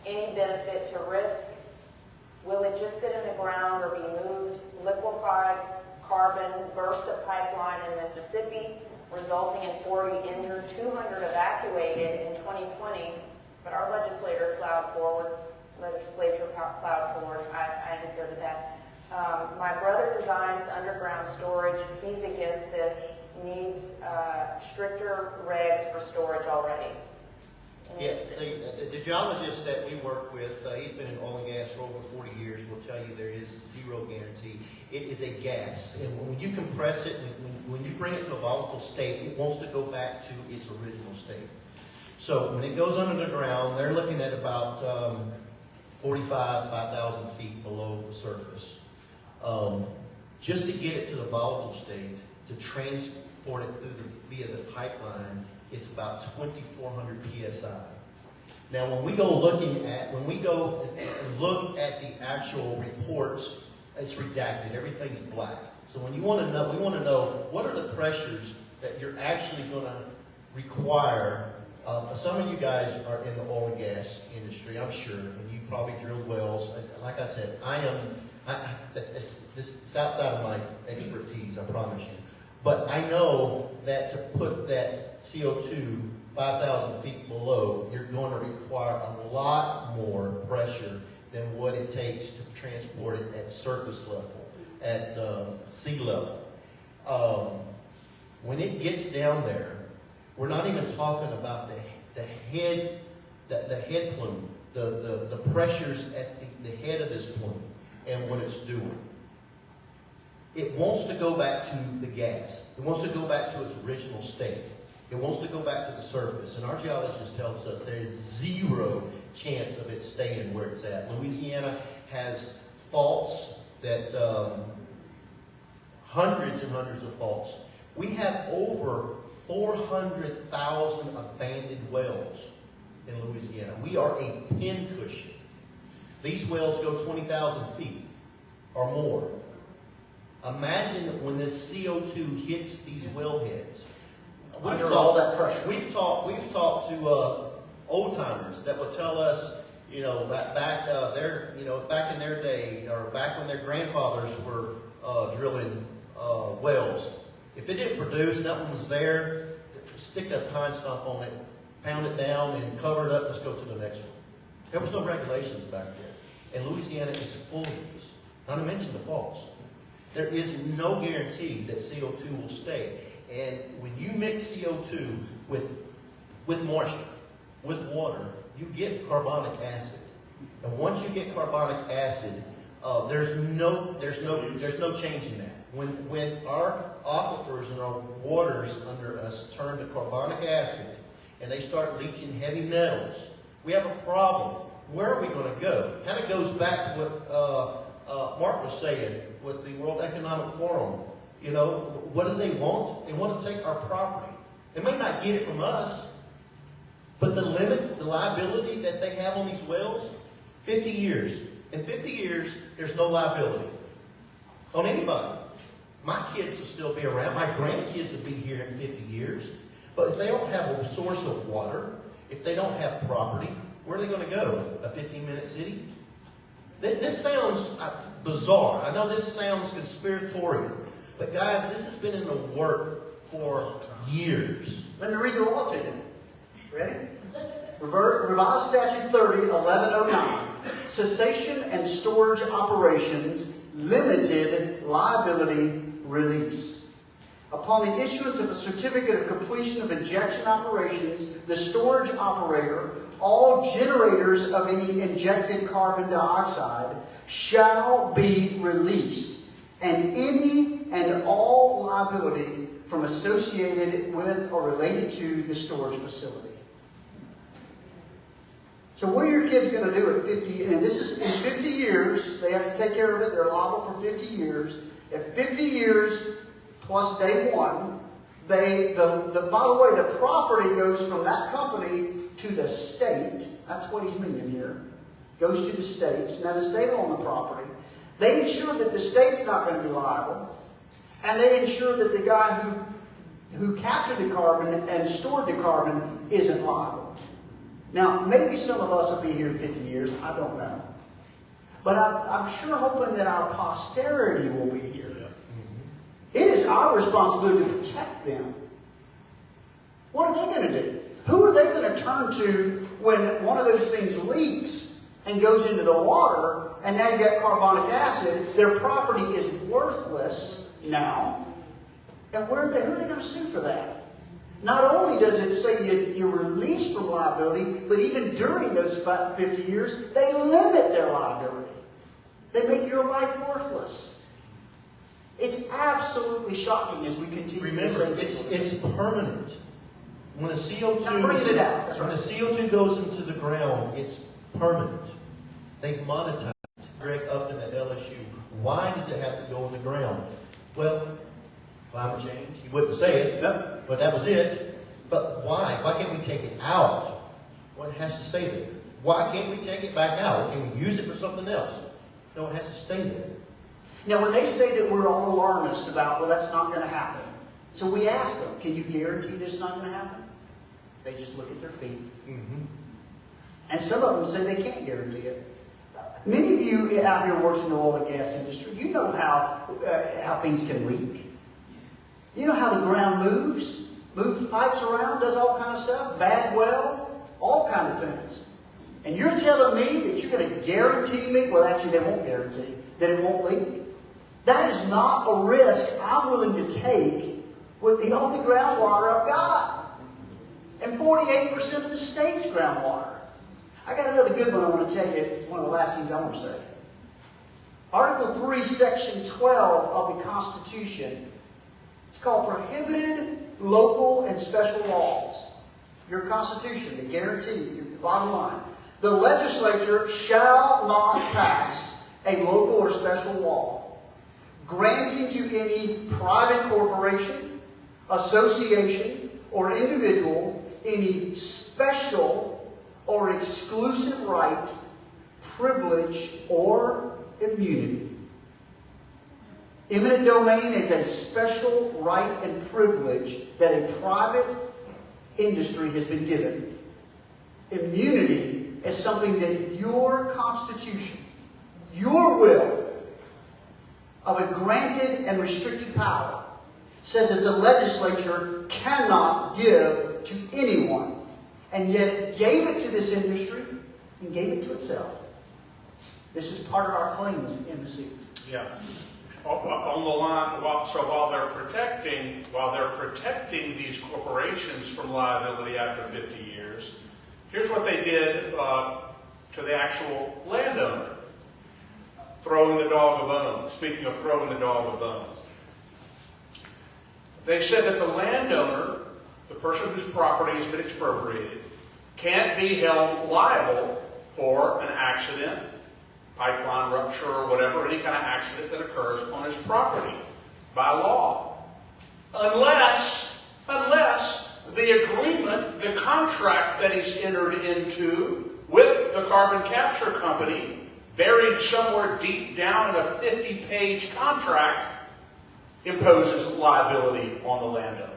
Any benefit to risk? Will it just sit in the ground or be moved? Liquefied carbon burst a pipeline in Mississippi, resulting in 40 injured, 200 evacuated in 2020, but our legislature plowed forward. I inserted that. My brother designs underground storage. He's against this. Needs stricter regs for storage already. Yeah, the geologist that we work with, he's been in oil and gas for over 40 years, will tell you there is zero guarantee. It is a gas, and when you compress it, when you bring it to a volatile state, it wants to go back to its original state. So when it goes under the ground, they're looking at about 5,000 feet below the surface. Just to get it to the volatile state, to transport it via the pipeline, it's about 2,400 psi. Now, when we go and look at the actual reports, it's redacted. Everything's black. So when you want to know, we want to know what are the pressures that you're actually going to require Some of you guys are in the oil and gas industry, I'm sure, and you probably drilled wells. Like I said, it's outside of my expertise, I promise you. But I know that to put that CO2 5,000 feet below, you're going to require a lot more pressure than what it takes to transport it at surface level, at sea level. When it gets down there, we're not even talking about the head plume, the pressures at the head of this plume and what it's doing. It wants to go back to the gas. It wants to go back to its original state. It wants to go back to the surface. And our geologist tells us there is zero chance of it staying where it's at. Louisiana has faults that, hundreds and hundreds of faults. We have over 400,000 abandoned wells in Louisiana. We are a pincushion. These wells go 20,000 feet or more. Imagine when this CO2 hits these wellheads. Under all that pressure. We've talked to old timers that will tell us, back in their day, or back when their grandfathers were drilling wells. If it didn't produce, nothing was there, stick a pine stump on it, pound it down, and cover it up. Let's go to the next one. There was no regulations back then, and Louisiana is full of these. Not to mention the faults. There is no guarantee that CO2 will stay. And when you mix CO2 with moisture, with water, you get carbonic acid. And once you get carbonic acid, there's no changing that. When our aquifers and our waters under us turn to carbonic acid and they start leaching heavy metals, we have a problem. Where are we going to go? Kind of goes back to what Mark was saying with the World Economic Forum. What do they want? They want to take our property. They may not get it from us, but the liability that they have on these wells, 50 years. In 50 years, there's no liability on anybody. My kids will still be around. My grandkids will be here in 50 years. But if they don't have a source of water, if they don't have property, where are they going to go? A 15-minute city? This sounds bizarre. I know this sounds conspiratorial. But guys, this has been in the work for years. Let me read the law to you. Ready? Revised Statute 30-1109. Cessation and storage operations, limited liability release. Upon the issuance of a certificate of completion of injection operations, the storage operator, all generators of any injected carbon dioxide shall be released, and any and all liability from associated with or related to the storage facility. So what are your kids going to do at 50? And this is in 50 years. They have to take care of it. They're liable for 50 years. At 50 years plus day one, by the way, the property goes from that company to the state. That's what he's meaning here. Goes to the states. Now the state will own the property. They ensure that the state's not going to be liable. And they ensure that the guy who captured the carbon and stored the carbon isn't liable. Now, maybe some of us will be here in 50 years. I don't know. But I'm sure hoping that our posterity will be here. It is our responsibility to protect them. What are they going to do? Who are they going to turn to when one of those things leaks and goes into the water, and now you got carbonic acid? Their property is worthless now. And who are they going to sue for that? Not only does it say you're released from liability, but even during those 50 years, they limit their liability. They make your life worthless. It's absolutely shocking as we continue. Remember, it's permanent. When the That's when the CO2 goes into the ground, it's permanent. They've monetized. Greg Upton at LSU. Why does it have to go in the ground? Well, climate change. He wouldn't say it, but that was it. But why? Why can't we take it out? Well, it has to stay there. Why can't we take it back out? Can we use it for something else? No, it has to stay there. Now, when they say that we're all alarmist about, well, that's not going to happen. So we ask them, can you guarantee this is not going to happen? They just look at their feet. And some of them say they can't guarantee it. Many of you out here working in the oil and gas industry, you know how things can leak. You know how the ground moves pipes around, does all kind of stuff, bad well, all kind of things. And you're telling me that you're going to guarantee me, well actually they won't guarantee, that it won't leak? That is not a risk I'm willing to take with the only groundwater I've got. And 48% of the state's groundwater. I got another good one I want to tell you, one of the last things I want to say. Article 3, Section 12 of the Constitution, it's called Prohibited Local and Special Laws. Your Constitution, the guarantee, your bottom line. The legislature shall not pass a local or special law granting to any private corporation, association, or individual any special or exclusive right, privilege, or immunity. Eminent domain is a special right and privilege that a private industry has been given. Immunity is something that your Constitution, your will of a granted and restricted power says that the legislature cannot give to anyone. And yet it gave it to this industry and gave it to itself. This is part of our claims in the suit. Yeah. On the line, so while they're protecting these corporations from liability after 50 years, here's what they did to the actual landowner. Throwing the dog a bone. Speaking of throwing the dog a bone. They said that the landowner, the person whose property has been expropriated, can't be held liable for an accident, pipeline rupture or whatever, any kind of accident that occurs on his property by law. Unless the agreement, the contract that he's entered into with the carbon capture company, buried somewhere deep down in a 50-page contract, imposes liability on the landowner.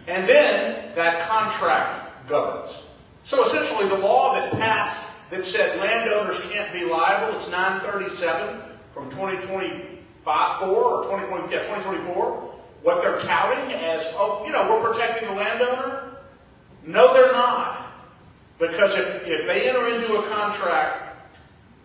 And then that contract governs. So essentially the law that passed that said landowners can't be liable, it's 937 from 2024, what they're touting as, we're protecting the landowner. No, they're not. Because if they enter into a contract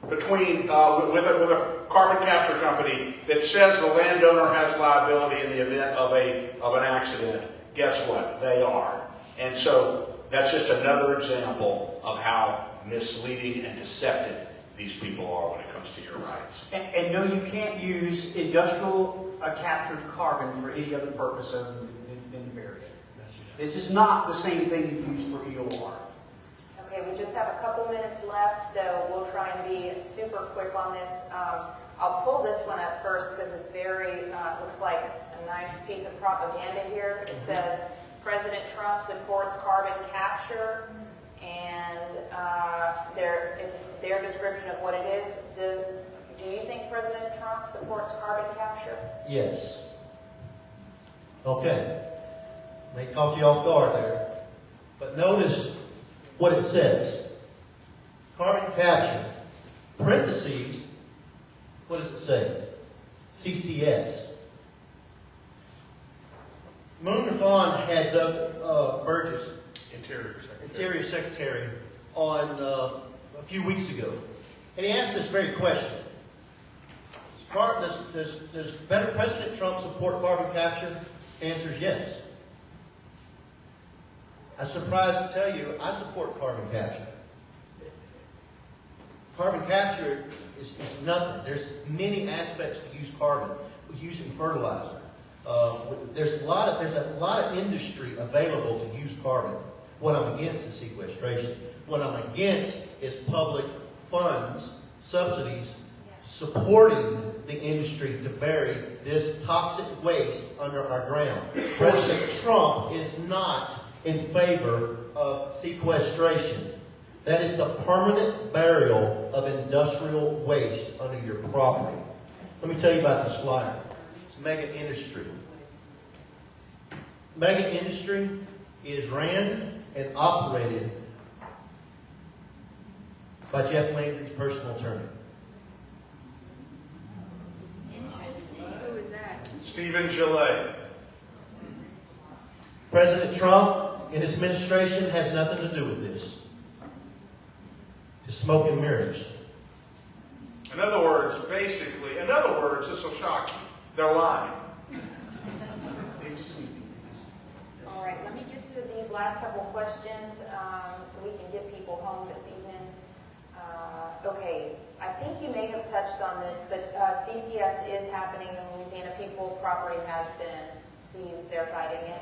between with a carbon capture company that says the landowner has liability in the event of an accident, guess what? They are. And so that's just another example of how misleading and deceptive these people are when it comes to your rights. And no, you can't use industrial captured carbon for any other purpose other than to bury it. This is not the same thing you use for EOR. Okay, we just have a couple minutes left, so we'll try and be super quick on this. I'll pull this one up first because it's very, looks like a nice piece of propaganda here. It says, President Trump supports carbon capture, and it's their description of what it is. Do you think President Trump supports carbon capture? Yes. Okay. May caught you off guard there. But notice what it says. Carbon capture. Parentheses. What does it say? CCS. Moon Fond had Doug Burgess, Interior Secretary, on a few weeks ago. And he asked this very question. Does President Trump support carbon capture? The answer is yes. I'm surprised to tell you I support carbon capture. Carbon capture is nothing. There's many aspects to use carbon. We use it in fertilizer. There's a lot of industry available to use carbon. What I'm against is sequestration. What I'm against is public funds, subsidies, supporting the industry to bury this toxic waste under our ground. President Trump is not in favor of sequestration. That is the permanent burial of industrial waste under your property. Let me tell you about this flyer. It's mega industry. Mega industry is ran and operated by Jeff Landry's personal attorney. Who is that? Stephen Gillet. President Trump and his administration has nothing to do with this. It's smoke and mirrors. In other words, this will shock you. They're lying. All right, let me get to these last couple questions so we can get people home this evening. Okay, I think you may have touched on this, but CCS is happening in Louisiana. People's property has been seized. They're fighting it.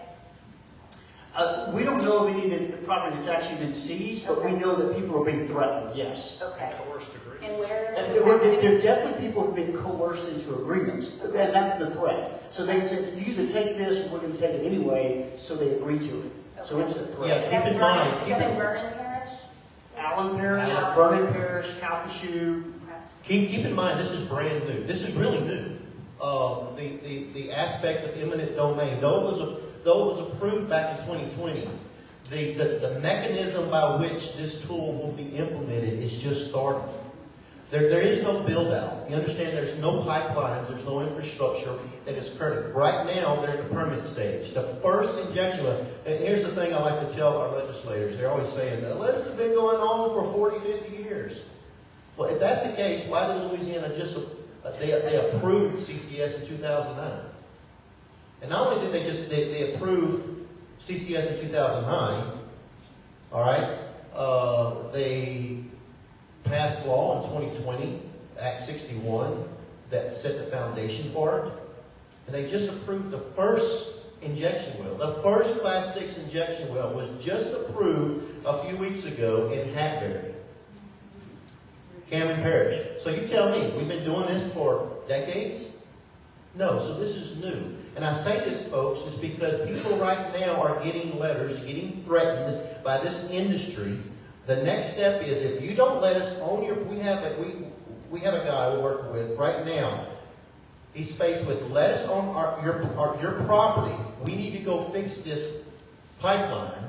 We don't know of any of the property that's actually been seized, but we know that people are being threatened, yes. Okay. Coerced agreement. And where is And this there happening? are definitely people who've been coerced into agreements, and that's the threat. So they said, you either take this or we're going to take it anyway, so they agree to it. So it's a threat. Yeah, keep in mind, Is that in Vernon Parish? Allen Parish, Vernon Parish, Calcasieu. keep in mind, this is brand new. This is really new. The aspect of eminent domain, though it was approved back in 2020, the mechanism by which this tool will be implemented is just starting. There is no build out. You understand there's no pipelines, there's no infrastructure that is current. Right now, they're at the permit stage. The first injection, and here's the thing I like to tell our legislators. They're always saying, this has been going on for 40, 50 years. Well, if that's the case, why did Louisiana they approved CCS in 2009? And not only did they approve CCS in 2009, all right, they passed law in 2020, Act 61, that set the foundation for it. And they just approved the first injection well. The first Class 6 injection well was just approved a few weeks ago in Hackberry, Carbon Parish. So you tell me, we've been doing this for decades? No, so this is new. And I say this, folks, is because people right now are getting letters, getting threatened by this industry. The next step is if you don't let us own your, we have a guy we're working with right now. He's faced with let us own your property. We need to go fix this pipeline,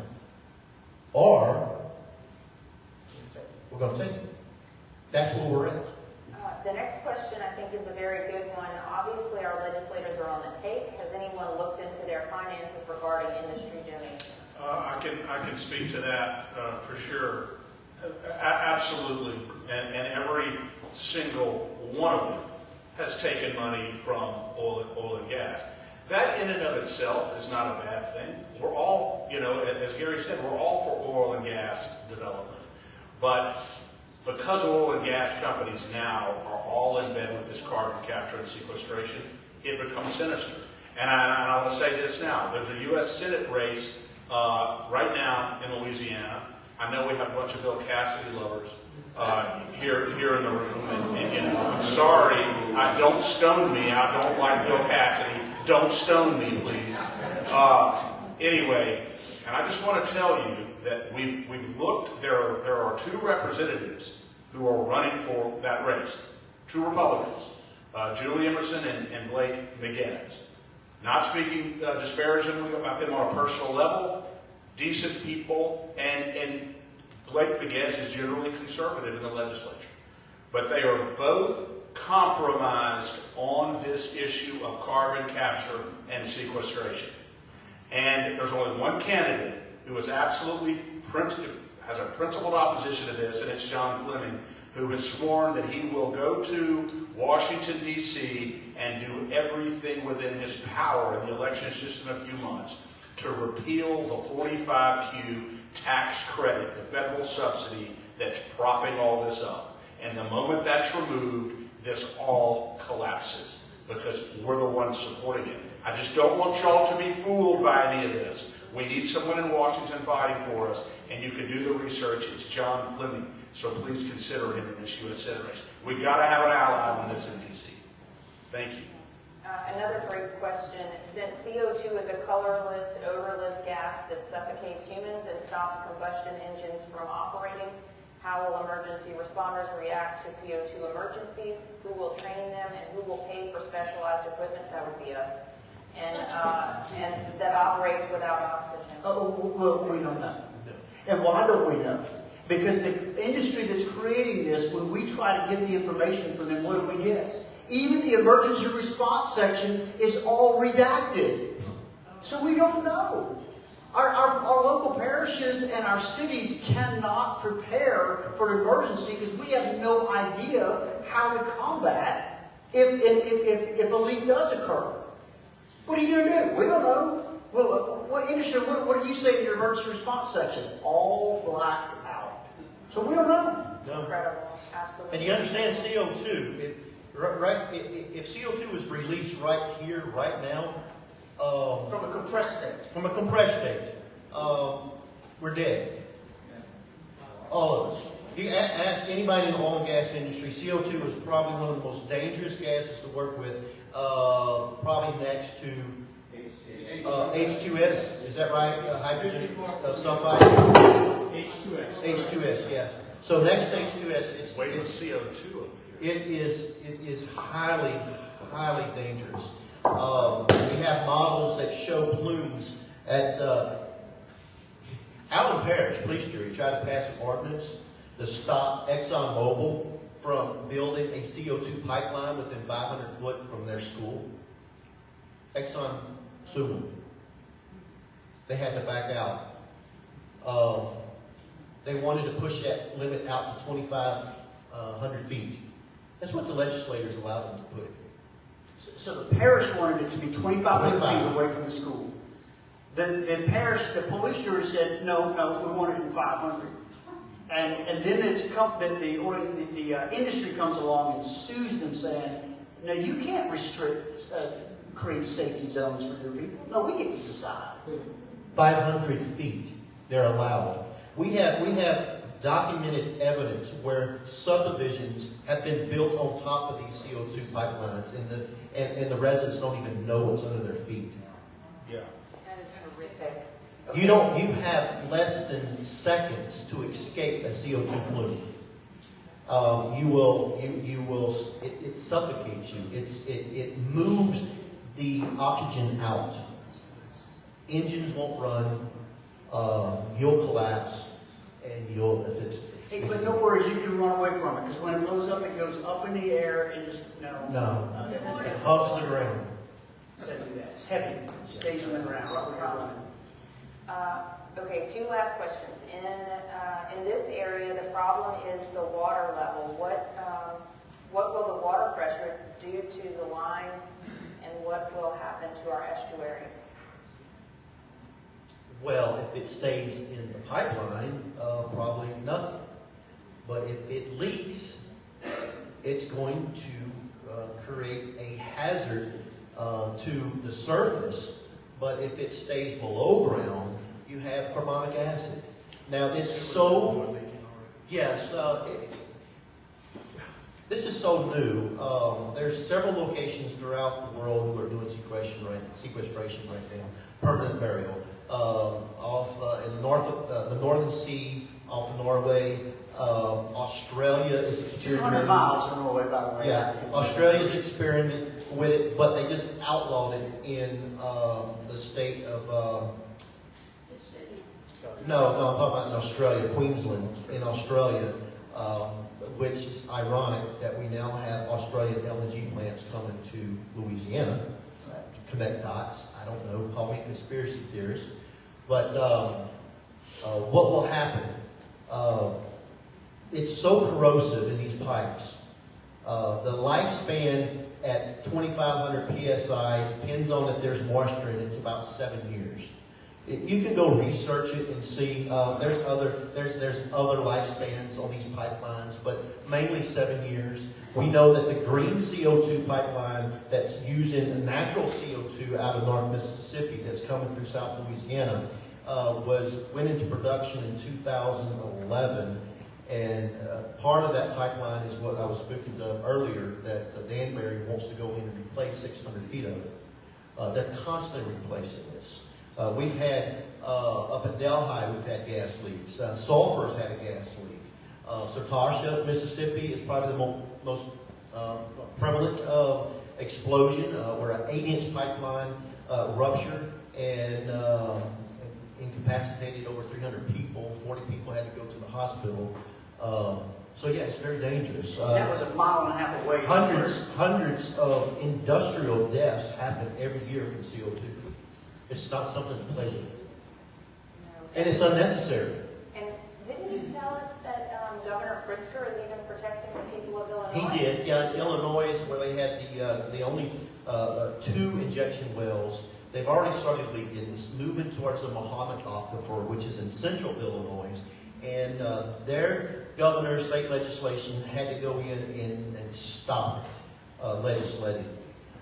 or we're going to take it. That's where we're at. The next question, I think, is a very good one. Obviously, our legislators are on the take. Has anyone looked into their finances regarding industry donations? I can speak to that for sure. Absolutely. And every single one of them has taken money from oil and gas. That in and of itself is not a bad thing. We're all, as Gary said, we're all for oil and gas development. But because oil and gas companies now are all in bed with this carbon capture and sequestration, it becomes sinister. And I want to say this now. There's a U.S. Senate race right now in Louisiana. I know we have a bunch of Bill Cassidy lovers here in the room. And I'm sorry, don't stone me. I don't like Bill Cassidy. Don't stone me, please. Anyway, and I just want to tell you that we've looked, there are two representatives who are running for that race, two Republicans, Julie Emerson and Blake McGinnis. Not speaking disparagingly about them on a personal level, decent people, and Blake McGinnis is generally conservative in the legislature. But they are both compromised on this issue of carbon capture and sequestration. And there's only one candidate who is absolutely has a principled opposition to this, and it's John Fleming, who has sworn that he will go to Washington, D.C. and do everything within his power in the elections just in a few months to repeal the 45Q tax credit, the federal subsidy that's propping all this up. And the moment that's removed, this all collapses because we're the ones supporting it. I just don't want y'all to be fooled by any of this. We need someone in Washington fighting for us, and you can do the research. It's John Fleming, so please consider him in this U.S. Senate race. We've got to have an ally on this in D.C. Thank you. Another great question. Since CO2 is a colorless, odorless gas that suffocates humans and stops combustion engines from operating, how will emergency responders react to CO2 emergencies? Who will train them, and who will pay for specialized equipment? That would be us. And that operates without oxygen. Oh, well, we don't know. And why don't we know? Because the industry that's creating this, when we try to get the information from them, what do we get? Even the emergency response section is all redacted. So we don't know. Our local parishes and our cities cannot prepare for an emergency because we have no idea how to combat if a leak does occur. What are you going to do? We don't know. Well, what industry, what do you say in your emergency response section? All blacked out. So we don't know. No. Incredible, absolutely. And you understand CO2, if CO2 is released right here, right now, From a compressed state. from a compressed state, we're dead. All of us. You ask anybody in the oil and gas industry, CO2 is probably one of the most dangerous gases to work with, probably next to H2S. Is that right? Hydrogen sulfide? H2S, yes. So next to H2S, Wait with CO2. it is highly, highly dangerous. We have models that show plumes at Allen Parish Police Jury tried to pass an ordinance to stop ExxonMobil from building a CO2 pipeline within 500 foot from their school. Exxon sued them. They had to back out. They wanted to push that limit out to 2,500 feet. That's what the legislators allowed them to put it. So the parish wanted it to be 2,500 feet away from the school. The police jury said, no, we want it in 500. And then the industry comes along and sues them saying, no, you can't create safety zones for your people. No, we get to decide. 500 feet, they're allowed. We have documented evidence where subdivisions have been built on top of these CO2 pipelines, and the residents don't even know what's under their feet. Yeah. That is horrific. You have less than seconds to escape a CO2 plume. It suffocates you. It moves the oxygen out. Engines won't run. You'll collapse, and Hey, but no worries, you can run away from it, because when it blows up, it goes up in the air and just, it hugs the ground. Doesn't do that. It's heavy. It stays on the ground right where you're running. Okay, two last questions. In this area, the problem is the water level. What will the water pressure do to the lines, and what will happen to our estuaries? Well, if it stays in the pipeline, probably nothing. But if it leaks, it's going to create a hazard to the surface. But if it stays below ground, you have carbonic acid. Now, it's so, yes, this is so new. There's several locations throughout the world who are doing sequestration right now, permanent burial. Off in the northern sea, off of Norway. Australia is 200 miles from Norway, by the way. Yeah, Australia's experiment with it, but they just outlawed it in the state of. No, I'm talking about in Australia, Queensland, in Australia, which is ironic that we now have Australian LNG plants coming to Louisiana to connect dots. I don't know, call me a conspiracy theorist. But what will happen? It's so corrosive in these pipes. The lifespan at 2,500 psi depends on if there's moisture in it. It's about 7 years. You can go research it and see. There's other lifespans on these pipelines, but mainly 7 years. We know that the green CO2 pipeline that's using natural CO2 out of North Mississippi that's coming through South Louisiana went into production in 2011, and part of that pipeline is what I was speaking of earlier, that Danbury wants to go in and replace 600 feet of it. They're constantly replacing this. We've had, up at Delhi, we've had gas leaks. Sulphur's had a gas leak. Sartasha, Mississippi is probably the most prevalent explosion where an 8-inch pipeline ruptured, and incapacitated over 300 people. 40 people had to go to the hospital. So yeah, it's very dangerous. That was a mile and a half away. Hundreds of industrial deaths happen every year from CO2. It's not something to play with. And it's unnecessary. And didn't you tell us that Governor Pritzker is even protecting the people of Illinois? He did, yeah. Illinois, where they had the only 2 injection wells, they've already started leaking. It's moving towards the Mahomet Aquifer, which is in central Illinois. And their governor, state legislation had to go in and stop it, legislating.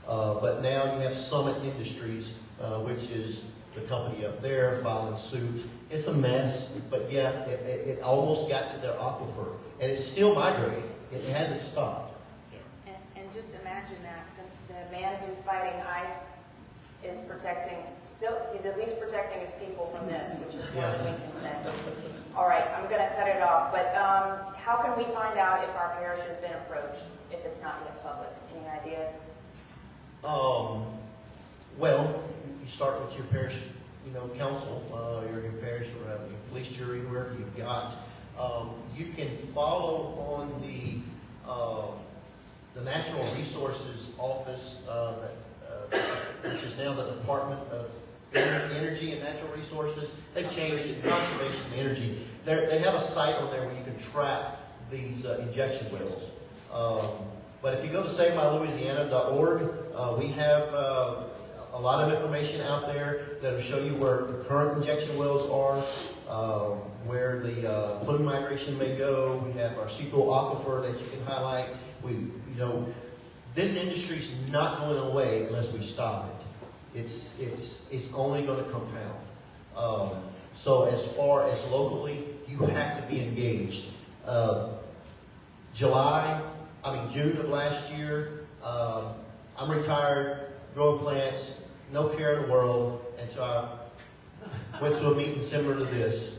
But now you have Summit Industries, which is the company up there, filing suit. It's a mess, but yeah, it almost got to their aquifer. And it's still migrating. It hasn't stopped. And just imagine that. The man who's fighting ICE is protecting, he's at least protecting his people from this, which is more than we can say. All right, I'm going to cut it off. But how can we find out if our parish has been approached, if it's not yet public? Any ideas? Well, you start with your parish, council, your parish or your police jury, whoever you've got. You can follow on the Natural Resources Office, which is now the Department of Energy and Natural Resources. They've changed it, Conservation and Energy. They have a site on there where you can track these injection wells. But if you go to SaveMyLouisiana.org, we have a lot of information out there that will show you where the current injection wells are, where the plume migration may go. We have our Seco Aquifer that you can highlight. This industry's not going away unless we stop it. It's only going to compound. So as far as locally, you have to be engaged. June of last year, I'm retired, growing plants, no care in the world, until I went to a meeting similar to this,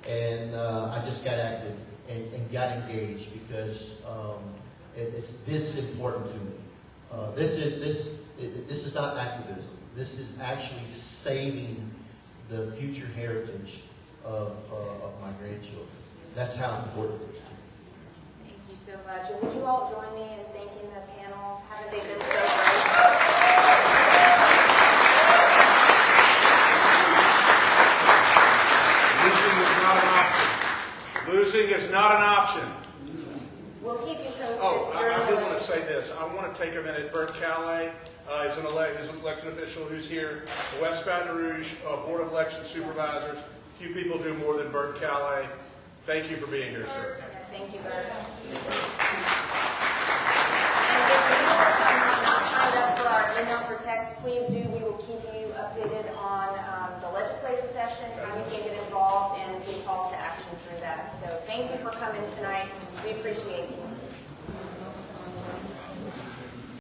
and I just got active and got engaged because it's this important to me. This is not activism. This is actually saving the future heritage of my grandchildren. That's how important it is to me. Thank you so much. And would you all join me in thanking the panel? Haven't they been so great? Losing is not an option. We'll keep you posted. Oh, I do want to say this. I want to take a minute. Bert Calais is an elected official who's here. The West Baton Rouge Board of Election Supervisors. Few people do more than Bert Calais. Thank you for being here, sir. Thank you, Bert. And if you are not signed up for our emails or texts, please do. We will keep you updated on the legislative session, how you can get involved, and the calls to action through that. So thank you for coming tonight. We appreciate you.